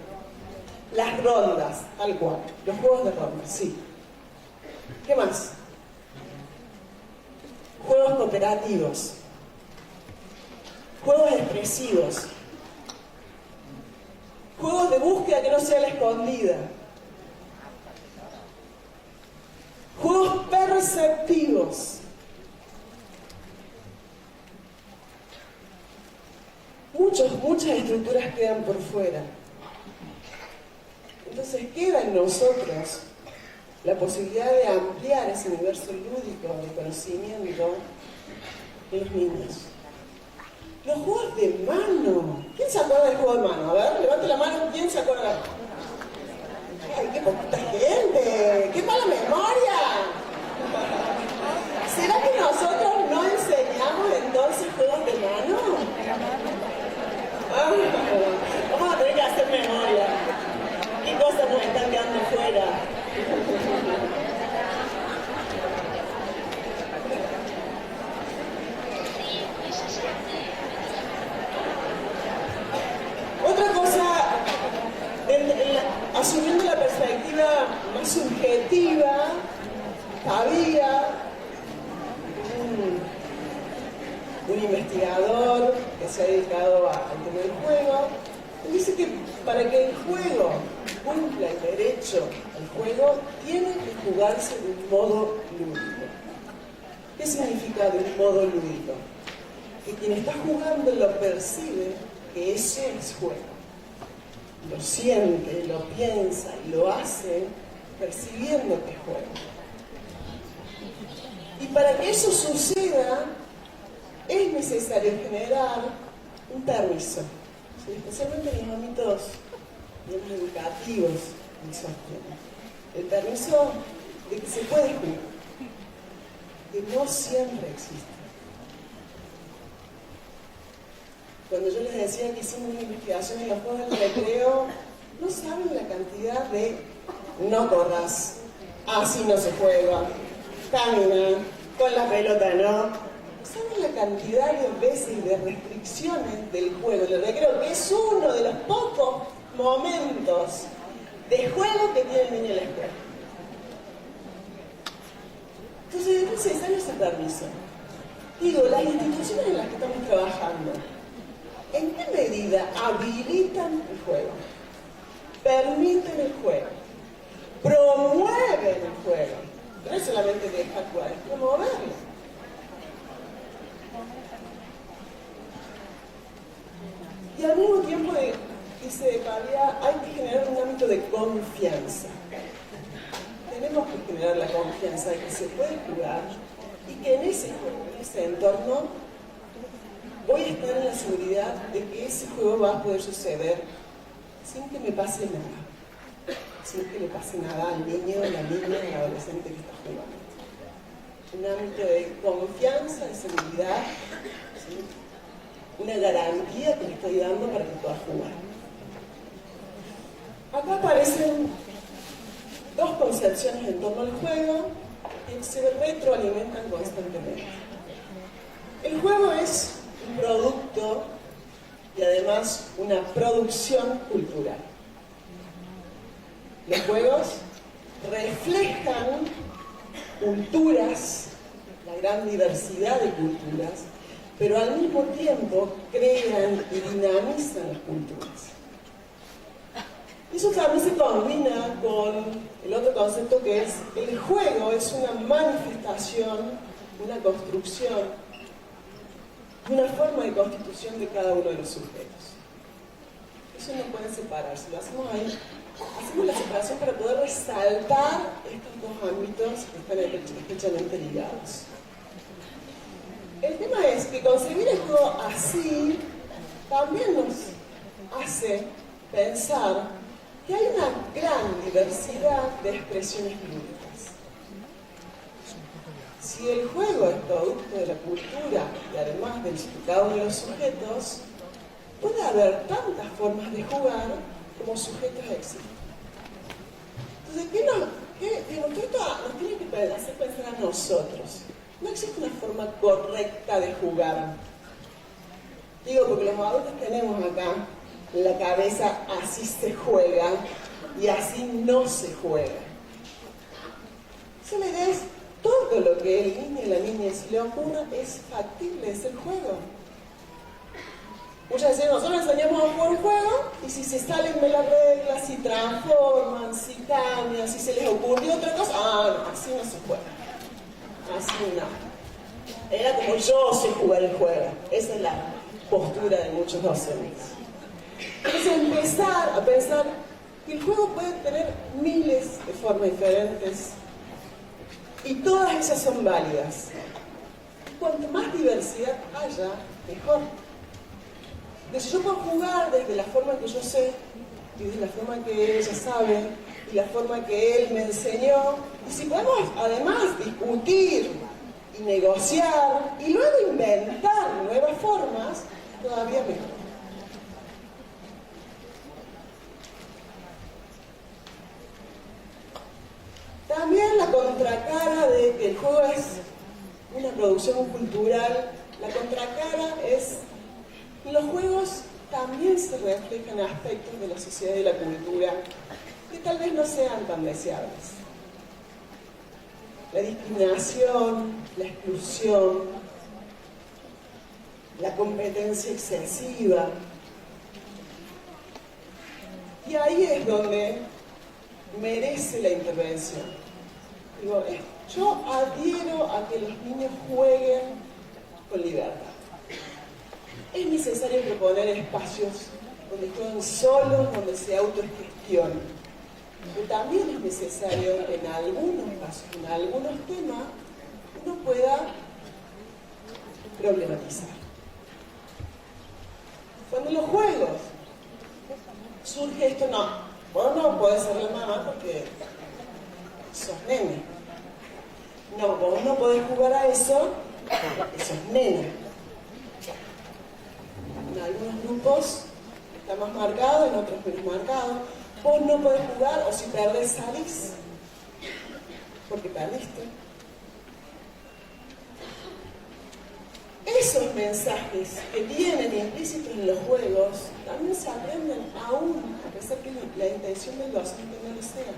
Las rondas, tal cual. Los juegos de rondas, sí. ¿Qué más? Juegos cooperativos. Juegos expresivos. Juegos de búsqueda que no sea la escondida. Juegos perceptivos. Muchas estructuras quedan por fuera. Entonces queda en nosotros la posibilidad de ampliar ese universo lúdico de conocimiento en los niños. Los juegos de mano. ¿Quién se acuerda del juego de mano? A ver, levante la mano. ¿Quién se acuerda? ¡Ay, qué poquita gente! ¡Qué mala memoria! ¿Será que nosotros no enseñamos entonces juegos de mano? Ah, vamos a tener que hacer memoria. ¿Qué cosas nos están quedando fuera? Otra cosa, asumiendo la perspectiva más subjetiva, un investigador que se ha dedicado al tema del juego, dice que para que el juego cumpla el derecho al juego, tiene que jugarse de un modo lúdico. ¿Qué significa de un modo lúdico? Que quien está jugando lo percibe que eso es juego. Lo siente, lo piensa y lo hace percibiendo que es juego. Y para que eso suceda, es necesario generar un permiso, ¿sí? Especialmente en los ámbitos educativos del software. El permiso de que se puede jugar, que no siempre existe. Cuando yo les decía que hicimos una investigación en los juegos del recreo, no saben la cantidad de no corras, así no se juega, camina, con la pelota no. ¿Saben la cantidad de veces y de restricciones del juego del recreo? Que es uno de los pocos momentos de juego que tiene el niño en la escuela. Entonces es necesario ese permiso. Digo, las instituciones en las que estamos trabajando, ¿en qué medida habilitan el juego? Permiten el juego, promueven el juego. No es solamente dejar jugar, es promoverlo. Y al mismo tiempo, dice Pavia, hay que generar un ámbito de confianza. Tenemos que generar la confianza de que se puede jugar y que en ese juego, en ese entorno, voy a estar en la seguridad de que ese juego va a poder suceder sin que me pase nada. Sin que le pase nada al niño, a la niña, al adolescente que está jugando. Un ámbito de confianza, de seguridad, ¿sí? Una garantía que le estoy dando para que pueda jugar. Acá aparecen dos concepciones en torno al juego que se retroalimentan constantemente. El juego es un producto y además una producción cultural. Los juegos reflejan culturas, la gran diversidad de culturas, pero al mismo tiempo crean y dinamizan las culturas. Eso también se combina con el otro concepto que es el juego es una manifestación, una construcción, una forma de constitución de cada uno de los sujetos. Eso no puede separarse, lo hacemos ahí. Hacemos la separación para poder resaltar estos dos ámbitos que están estrechamente ligados. El tema es que concebir el juego así también nos hace pensar que hay una gran diversidad de expresiones lúdicas. Si el juego es producto de la cultura y además del cada uno de los sujetos, puede haber tantas formas de jugar como sujetos existen. Entonces, esto nos tiene que hacer pensar a nosotros. No existe una forma correcta de jugar. Digo, porque los adultos tenemos acá en la cabeza, así se juega y así no se juega. Esa la idea es todo lo que el niño y la niña se le ocurra es factible, es el juego. Muchas veces nosotros enseñamos a jugar un juego y si se salen de las reglas, si transforman, si cambian, si se les ocurrió otra cosa, no, así no se juega. Así no. Era como yo sé jugar el juego. Esa es la postura de muchos docentes. Entonces empezar a pensar que el juego puede tener miles de formas diferentes y todas esas son válidas. Cuanto más diversidad haya, mejor. Entonces yo puedo jugar desde la forma que yo sé, y desde la forma que ella sabe, y la forma que él me enseñó. Y si podemos además discutir y negociar, y luego inventar nuevas formas, todavía mejor. También la contracara de que el juego es una producción cultural, la contracara es que los juegos también se reflejan aspectos de la sociedad y de la cultura que tal vez no sean tan deseables. La discriminación, la exclusión, la competencia excesiva. Y ahí es donde merece la intervención. Digo, yo adhiero a que los niños jueguen con libertad. Es necesario proponer espacios donde jueguen solos, donde se autogestionen. Pero también es necesario que en algunos casos, en algunos temas, uno pueda problematizar. Cuando en los juegos surge esto, no, vos no podés ser la mamá porque sos nene. No, vos no podés jugar a eso porque sos nena. En algunos grupos está más marcado, en otros menos marcado. Vos no podés jugar, o si perdés salís porque perdiste. Esos mensajes que vienen implícitos en los juegos también se aprenden aún a pesar que la intención del docente no lo sea.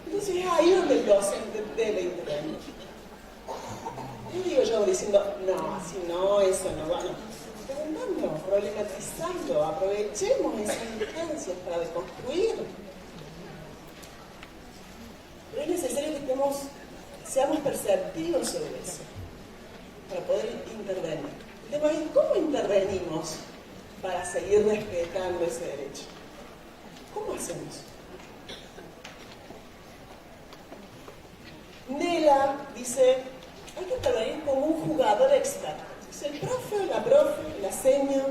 Entonces es ahí donde el docente debe intervenir. No digo yo diciendo, no, así no, eso no va, no. Preguntando, problematizando, aprovechemos esas instancias para deconstruir. Pero es necesario que seamos perceptivos sobre eso, para poder intervenir. El tema es, ¿cómo intervenimos para seguir respetando ese derecho? ¿Cómo hacemos? Nela dice, hay que intervenir como un jugador experto. Es el profe, la profe, la seño,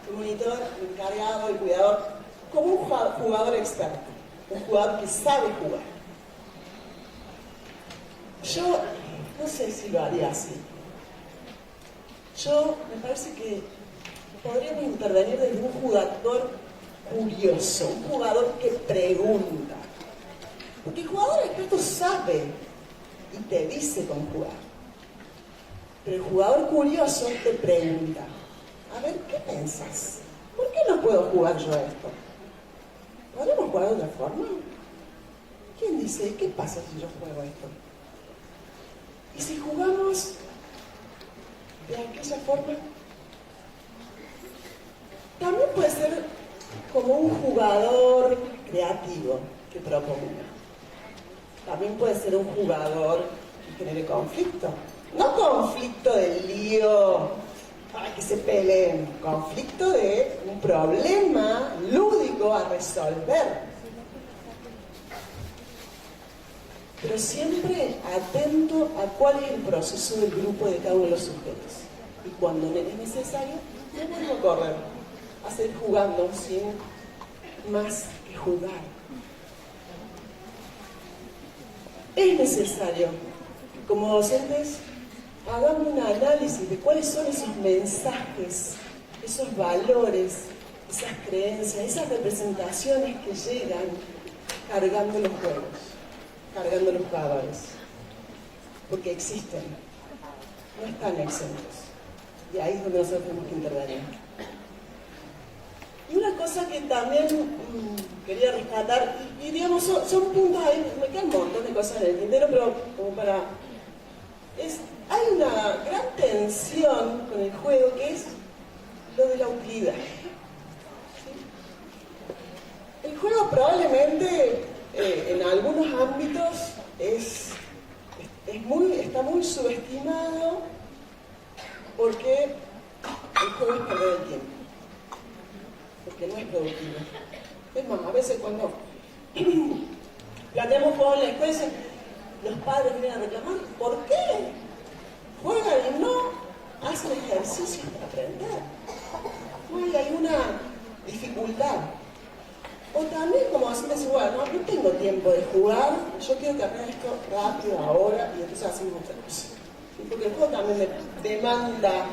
el monitor, el encargado, el cuidador, como un jugador experto, un jugador que sabe jugar. Yo no sé si lo haría así. Yo me parece que podríamos intervenir desde un jugador curioso, un jugador que pregunta. Porque el jugador experto sabe y te dice cómo jugar. Pero el jugador curioso te pregunta, a ver, ¿qué pensás? ¿Por qué no puedo jugar yo esto? ¿Podemos jugar de otra forma? ¿Quién dice, qué pasa si yo juego esto? ¿Y si jugamos de aquella forma? También puede ser como un jugador creativo que proponga. También puede ser un jugador que genere conflicto. No conflicto de lío para que se peleen, conflicto de un problema lúdico a resolver. Pero siempre atento a cuál es el proceso del grupo de cada uno de los sujetos. Y cuando es necesario, no vuelvo a correr, a seguir jugando sin más que jugar. Es necesario, como docentes, hagamos un análisis de cuáles son esos mensajes, esos valores, esas creencias, esas representaciones que llegan cargando los juegos, cargando los jugadores. Porque existen, no están exentos. Y ahí es donde nosotros tenemos que intervenir. Y una cosa que también quería rescatar, y digamos, son puntos ahí, me quedan un montón de cosas en el tintero, pero como para... hay una gran tensión con el juego que es lo de la utilidad. ¿Sí? El juego probablemente en algunos ámbitos está muy subestimado porque el juego es perder el tiempo. Porque no es productivo. Es más, a veces cuando planteamos juegos en la escuela, los padres vienen a reclamar, ¿por qué juegan y no hacen ejercicios para aprender? No hay una dificultad. O también, como decimos igual, no tengo tiempo de jugar, yo quiero que aprendan esto rápido ahora y entonces hacemos otra cosa. Porque el juego también demanda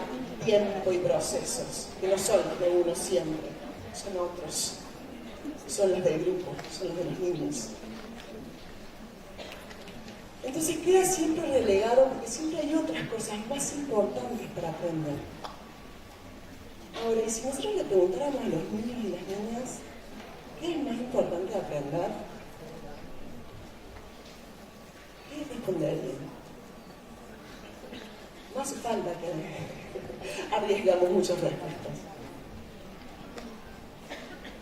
tiempo y procesos, que no son los de uno siempre, son otros, son los del grupo, son los de los niños. Entonces queda siempre relegado porque siempre hay otras cosas más importantes para aprender. Ahora, y si nosotros le preguntáramos a los niños y las niñas, ¿qué es más importante aprender? ¿Qué responderían? No hace falta que arriesgamos muchas respuestas.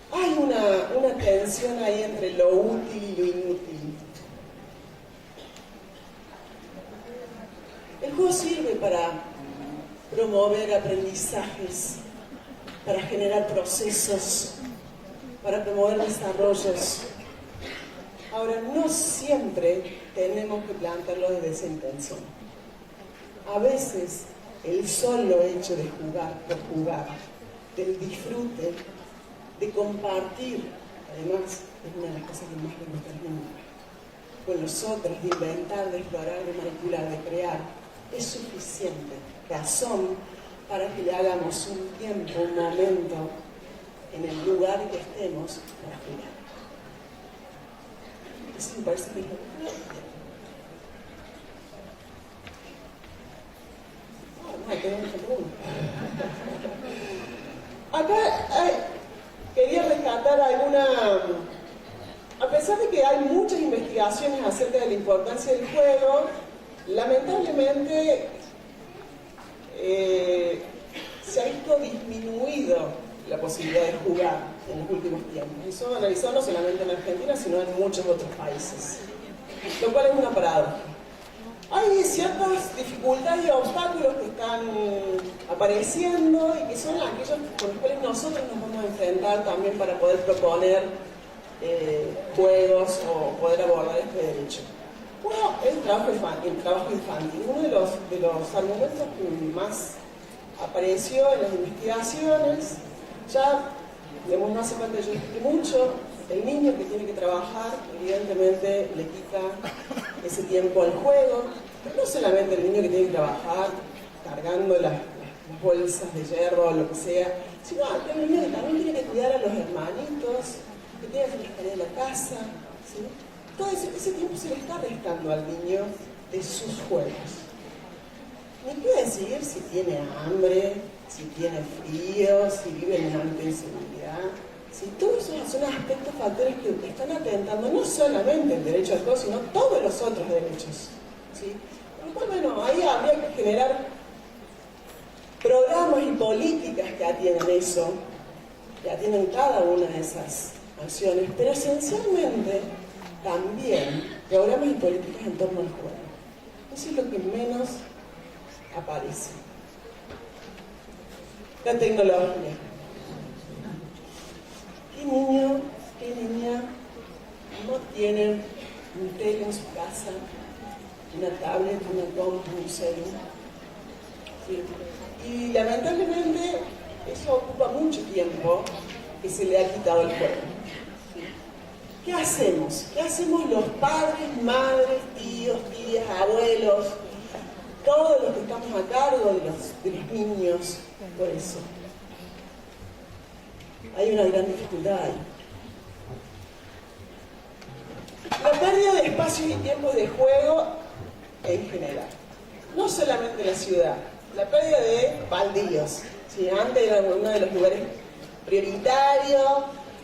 Hay una tensión ahí entre lo útil y lo inútil. El juego sirve para promover aprendizajes, para generar procesos, para promover desarrollos. Ahora, no siempre tenemos que plantearlo desde esa intención. A veces, el solo hecho de jugar por jugar, del disfrute, de compartir, además, es una de las cosas que más me gusta con los otros, de inventar, de explorar, de manipular, de crear, es suficiente razón para que le hagamos un tiempo, un momento, en el lugar que estemos para jugar. Eso me parece que es lo Acá quería rescatar alguna... A pesar de que hay muchas investigaciones acerca de la importancia del juego, lamentablemente se ha visto disminuido la posibilidad de jugar en los últimos tiempos. Eso analizado no solamente en Argentina, sino en muchos otros países, lo cual es una paradoja. Hay ciertas dificultades y obstáculos que están apareciendo y que son aquellos con los cuales nosotros nos vamos a enfrentar también para poder proponer juegos o poder abordar este derecho. Uno es el trabajo infantil. Uno de los argumentos que más apareció en las investigaciones, ya digamos, no hace falta que yo explique mucho, el niño que tiene que trabajar evidentemente le quita ese tiempo al juego, pero no solamente el niño que tiene que trabajar cargando las bolsas de hierba o lo que sea, sino el niño que también tiene que cuidar a los hermanitos, que tiene que hacer las tareas de la casa, ¿sí? Todo ese tiempo se le está restando al niño de sus juegos. Ni qué decir si tiene hambre, si tiene frío, si vive en una alta inseguridad. ¿Sí? Todos esos son aspectos, factores que están atentando no solamente el derecho al juego, sino todos los otros derechos. ¿Sí? Por lo cual, bueno, ahí habría que generar programas y políticas que atiendan eso, que atiendan cada una de esas acciones, pero esencialmente también programas y políticas en torno al juego. Eso es lo que menos aparece. La tecnología. ¿Qué niño, qué niña no tiene un tele en su casa, una tablet, una compu, un celular? ¿Sí? Y lamentablemente eso ocupa mucho tiempo que se le ha quitado el juego. ¿Sí? ¿Qué hacemos? ¿Qué hacemos los padres, madres, tíos, tías, abuelos, todos los que estamos a cargo de los niños por eso? Hay una gran dificultad ahí. La pérdida de espacios y tiempos de juego en general. No solamente en la ciudad. La pérdida de baldíos. ¿Sí? Antes era uno de los lugares prioritarios,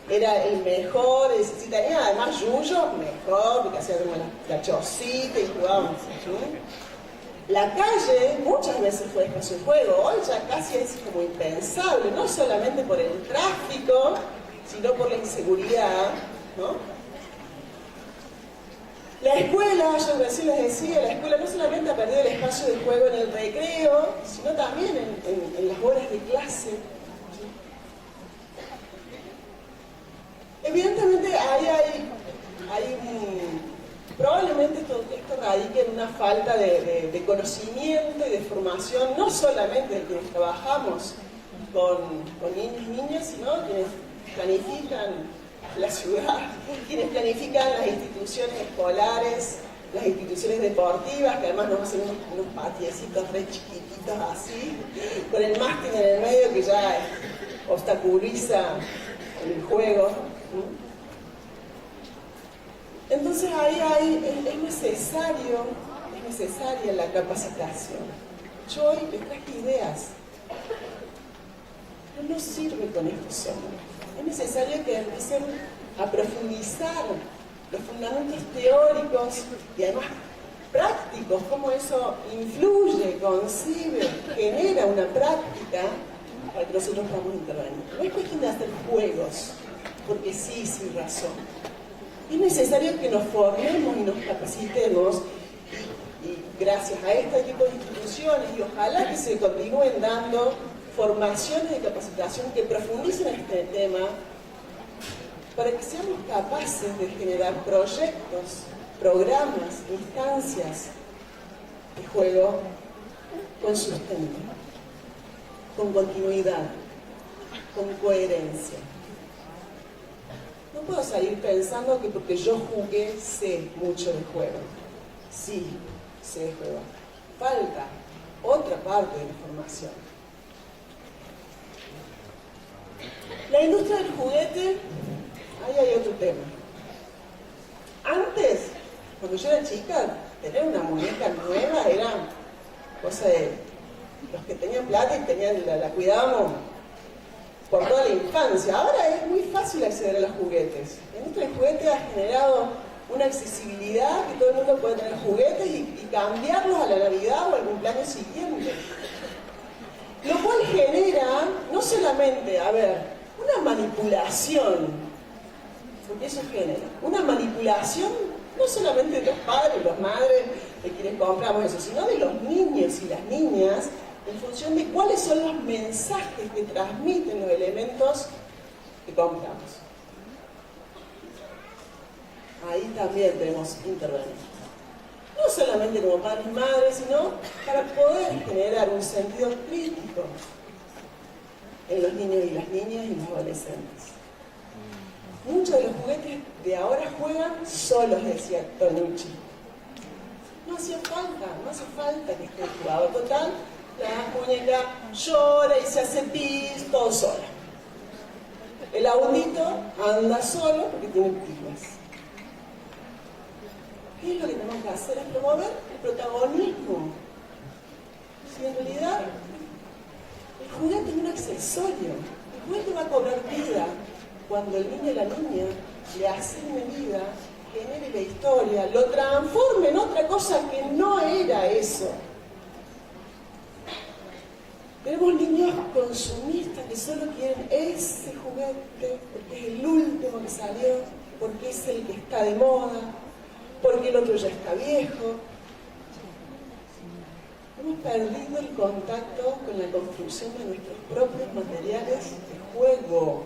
era el mejor, si tenía además yuyo, mejor, porque hacía como la chocita y jugábamos. ¿Sí? La calle muchas veces fue espacio de juego, hoy ya casi es como impensable, no solamente por el tráfico, sino por la inseguridad, ¿no? La escuela, yo recién les decía, la escuela no solamente ha perdido el espacio de juego en el recreo, sino también en las horas de clase. ¿Sí? Evidentemente probablemente esto radica en una falta de conocimiento y de formación, no solamente de quienes trabajamos con niños y niñas, sino quienes planifican la ciudad, quienes planifican las instituciones escolares, las instituciones deportivas, que además nos hacen unos patiecitos re chiquititos así, con el mástil en el medio que ya obstaculiza el juego. Entonces ahí es necesaria la capacitación. Yo hoy les traje ideas, pero no sirve con esto solo. Es necesario que empiecen a profundizar los fundamentos teóricos y además prácticos, cómo eso influye concibe, genera una práctica para que nosotros podamos intervenir. No es cuestión de hacer juegos, porque sí, sin razón. Es necesario que nos formemos y nos capacitemos y gracias a este tipo de instituciones y ojalá que se continúen dando formaciones de capacitación que profundicen este tema para que seamos capaces de generar proyectos, programas, instancias de juego con sustento, con continuidad, con coherencia. No puedo salir pensando que porque yo jugué sé mucho de juego. Sí, sé de juego. Falta otra parte de la formación. La industria del juguete, ahí hay otro tema. Antes, cuando yo era chica, tener una muñeca nueva era cosa de los que tenían plata y la cuidábamos por toda la infancia. Ahora es muy fácil acceder a los juguetes. La industria del juguete ha generado una accesibilidad que todo el mundo puede tener juguetes y cambiarlos a la Navidad o al cumpleaños siguiente. Lo cual genera no solamente, una manipulación, porque eso genera una manipulación no solamente de los padres, los madres, de quienes compramos eso, sino de los niños y las niñas, en función de cuáles son los mensajes que transmiten los elementos que compramos. Ahí también tenemos que intervenir. No solamente como padres y madres, sino para poder generar un sentido crítico en los niños y las niñas y los adolescentes. Muchos de los juguetes de ahora juegan solos, decía Tonucci. No hace falta que esté el jugador. Total, la muñeca llora y se hace pis, todo sola. El autito anda solo porque tiene pilas. ¿Qué es lo que tenemos que hacer? Es promover el protagonismo. Si en realidad el juguete es un accesorio, el juguete va a cobrar vida cuando el niño y la niña le asigne vida, genere la historia, lo transforme en otra cosa que no era eso. Tenemos niños consumistas que solo quieren ese juguete porque es el último que salió, porque es el que está de moda, porque el otro ya está viejo. Hemos perdido el contacto con la construcción de nuestros propios materiales de juego.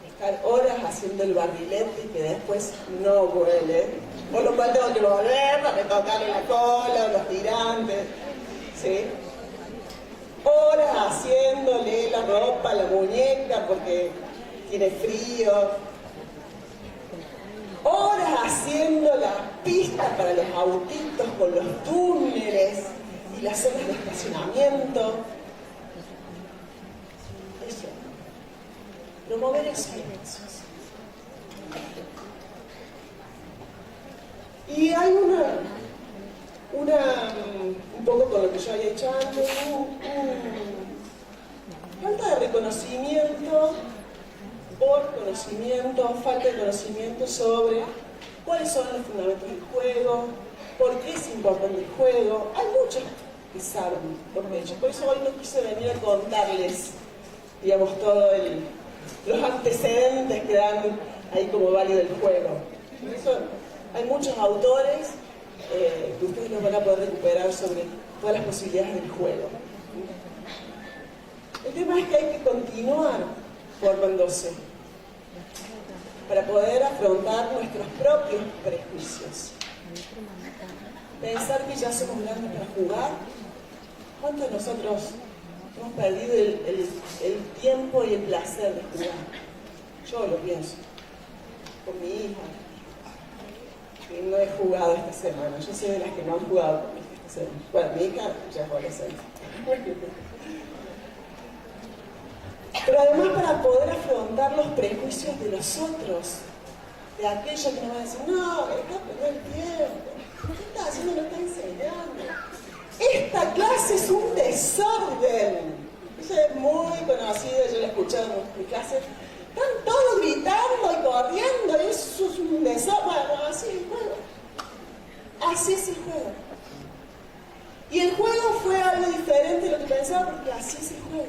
Estar horas haciendo el barrilete y que después no huele, por lo cual tengo que volver a retocarle la cola o los tirantes, ¿sí? Horas haciéndole la ropa a la muñeca porque tiene frío. Horas haciendo la pista para los autitos con los túneles y las zonas de estacionamiento. Eso. Promover esos espacios. Y hay un poco con lo que yo había hecho antes, falta de reconocimiento por conocimiento, falta de conocimiento sobre cuáles son los fundamentos del juego, por qué es importante el juego. Hay muchos que saben, por eso hoy no quise venir a contarles, digamos, todos los antecedentes que dan ahí como válido el juego. Por eso hay muchos autores que ustedes los van a poder recuperar sobre todas las posibilidades del juego. El tema es que hay que continuar formándose para poder afrontar nuestros propios prejuicios. Pensar que ya somos grandes para jugar. ¿Cuántos de nosotros hemos perdido el tiempo y el placer de jugar? Yo lo pienso. Con mi hija, que no he jugado esta semana. Yo soy de las que no han jugado con mi hija esta semana. Bueno, mi hija ya es adolescente. Pero además para poder afrontar los prejuicios de los otros, de aquellos que nos van a decir, no, está perdiendo el tiempo, ¿qué está haciendo? No está enseñando. Esta clase es un desorden. Ella es muy conocida, yo la he escuchado en mi clase. Están todos gritando y corriendo, y eso es un desorden. Bueno, así es el juego. Así es el juego. Y el juego fue algo diferente de lo que pensaba, porque así es el juego.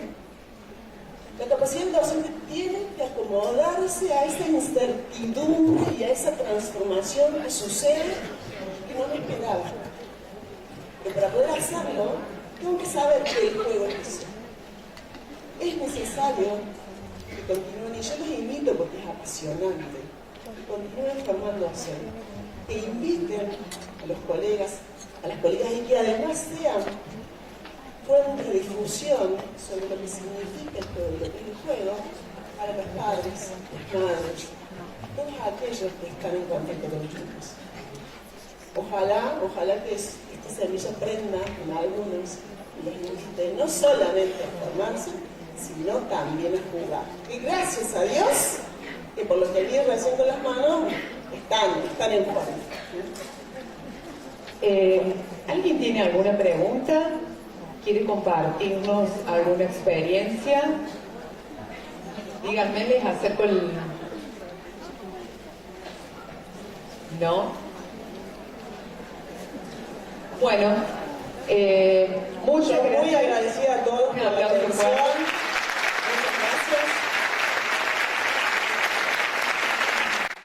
La capacidad del docente tiene que acomodarse a esa incertidumbre y a esa transformación que sucede que no me esperaba. Pero para poder hacerlo, tengo que saber que el juego es eso. Es necesario que continúen, y yo los invito porque es apasionante, que continúen formándose, que inviten a los colegas, a las colegas y que además sean fuente de difusión sobre lo que significa el juego, lo que es el juego para los padres, las madres, todos aquellos que están en contacto con los chicos. Ojalá que esta semilla prenda en algunos y les invite no solamente a formarse, sino también a jugar. Y gracias a Dios, que por lo que vi recién con las manos, están en forma. ¿Alguien tiene alguna pregunta? ¿Quiere compartirnos alguna experiencia? Díganme, les acerco el... ¿No? Bueno, muchas gracias. Muy agradecida a todos por la atención.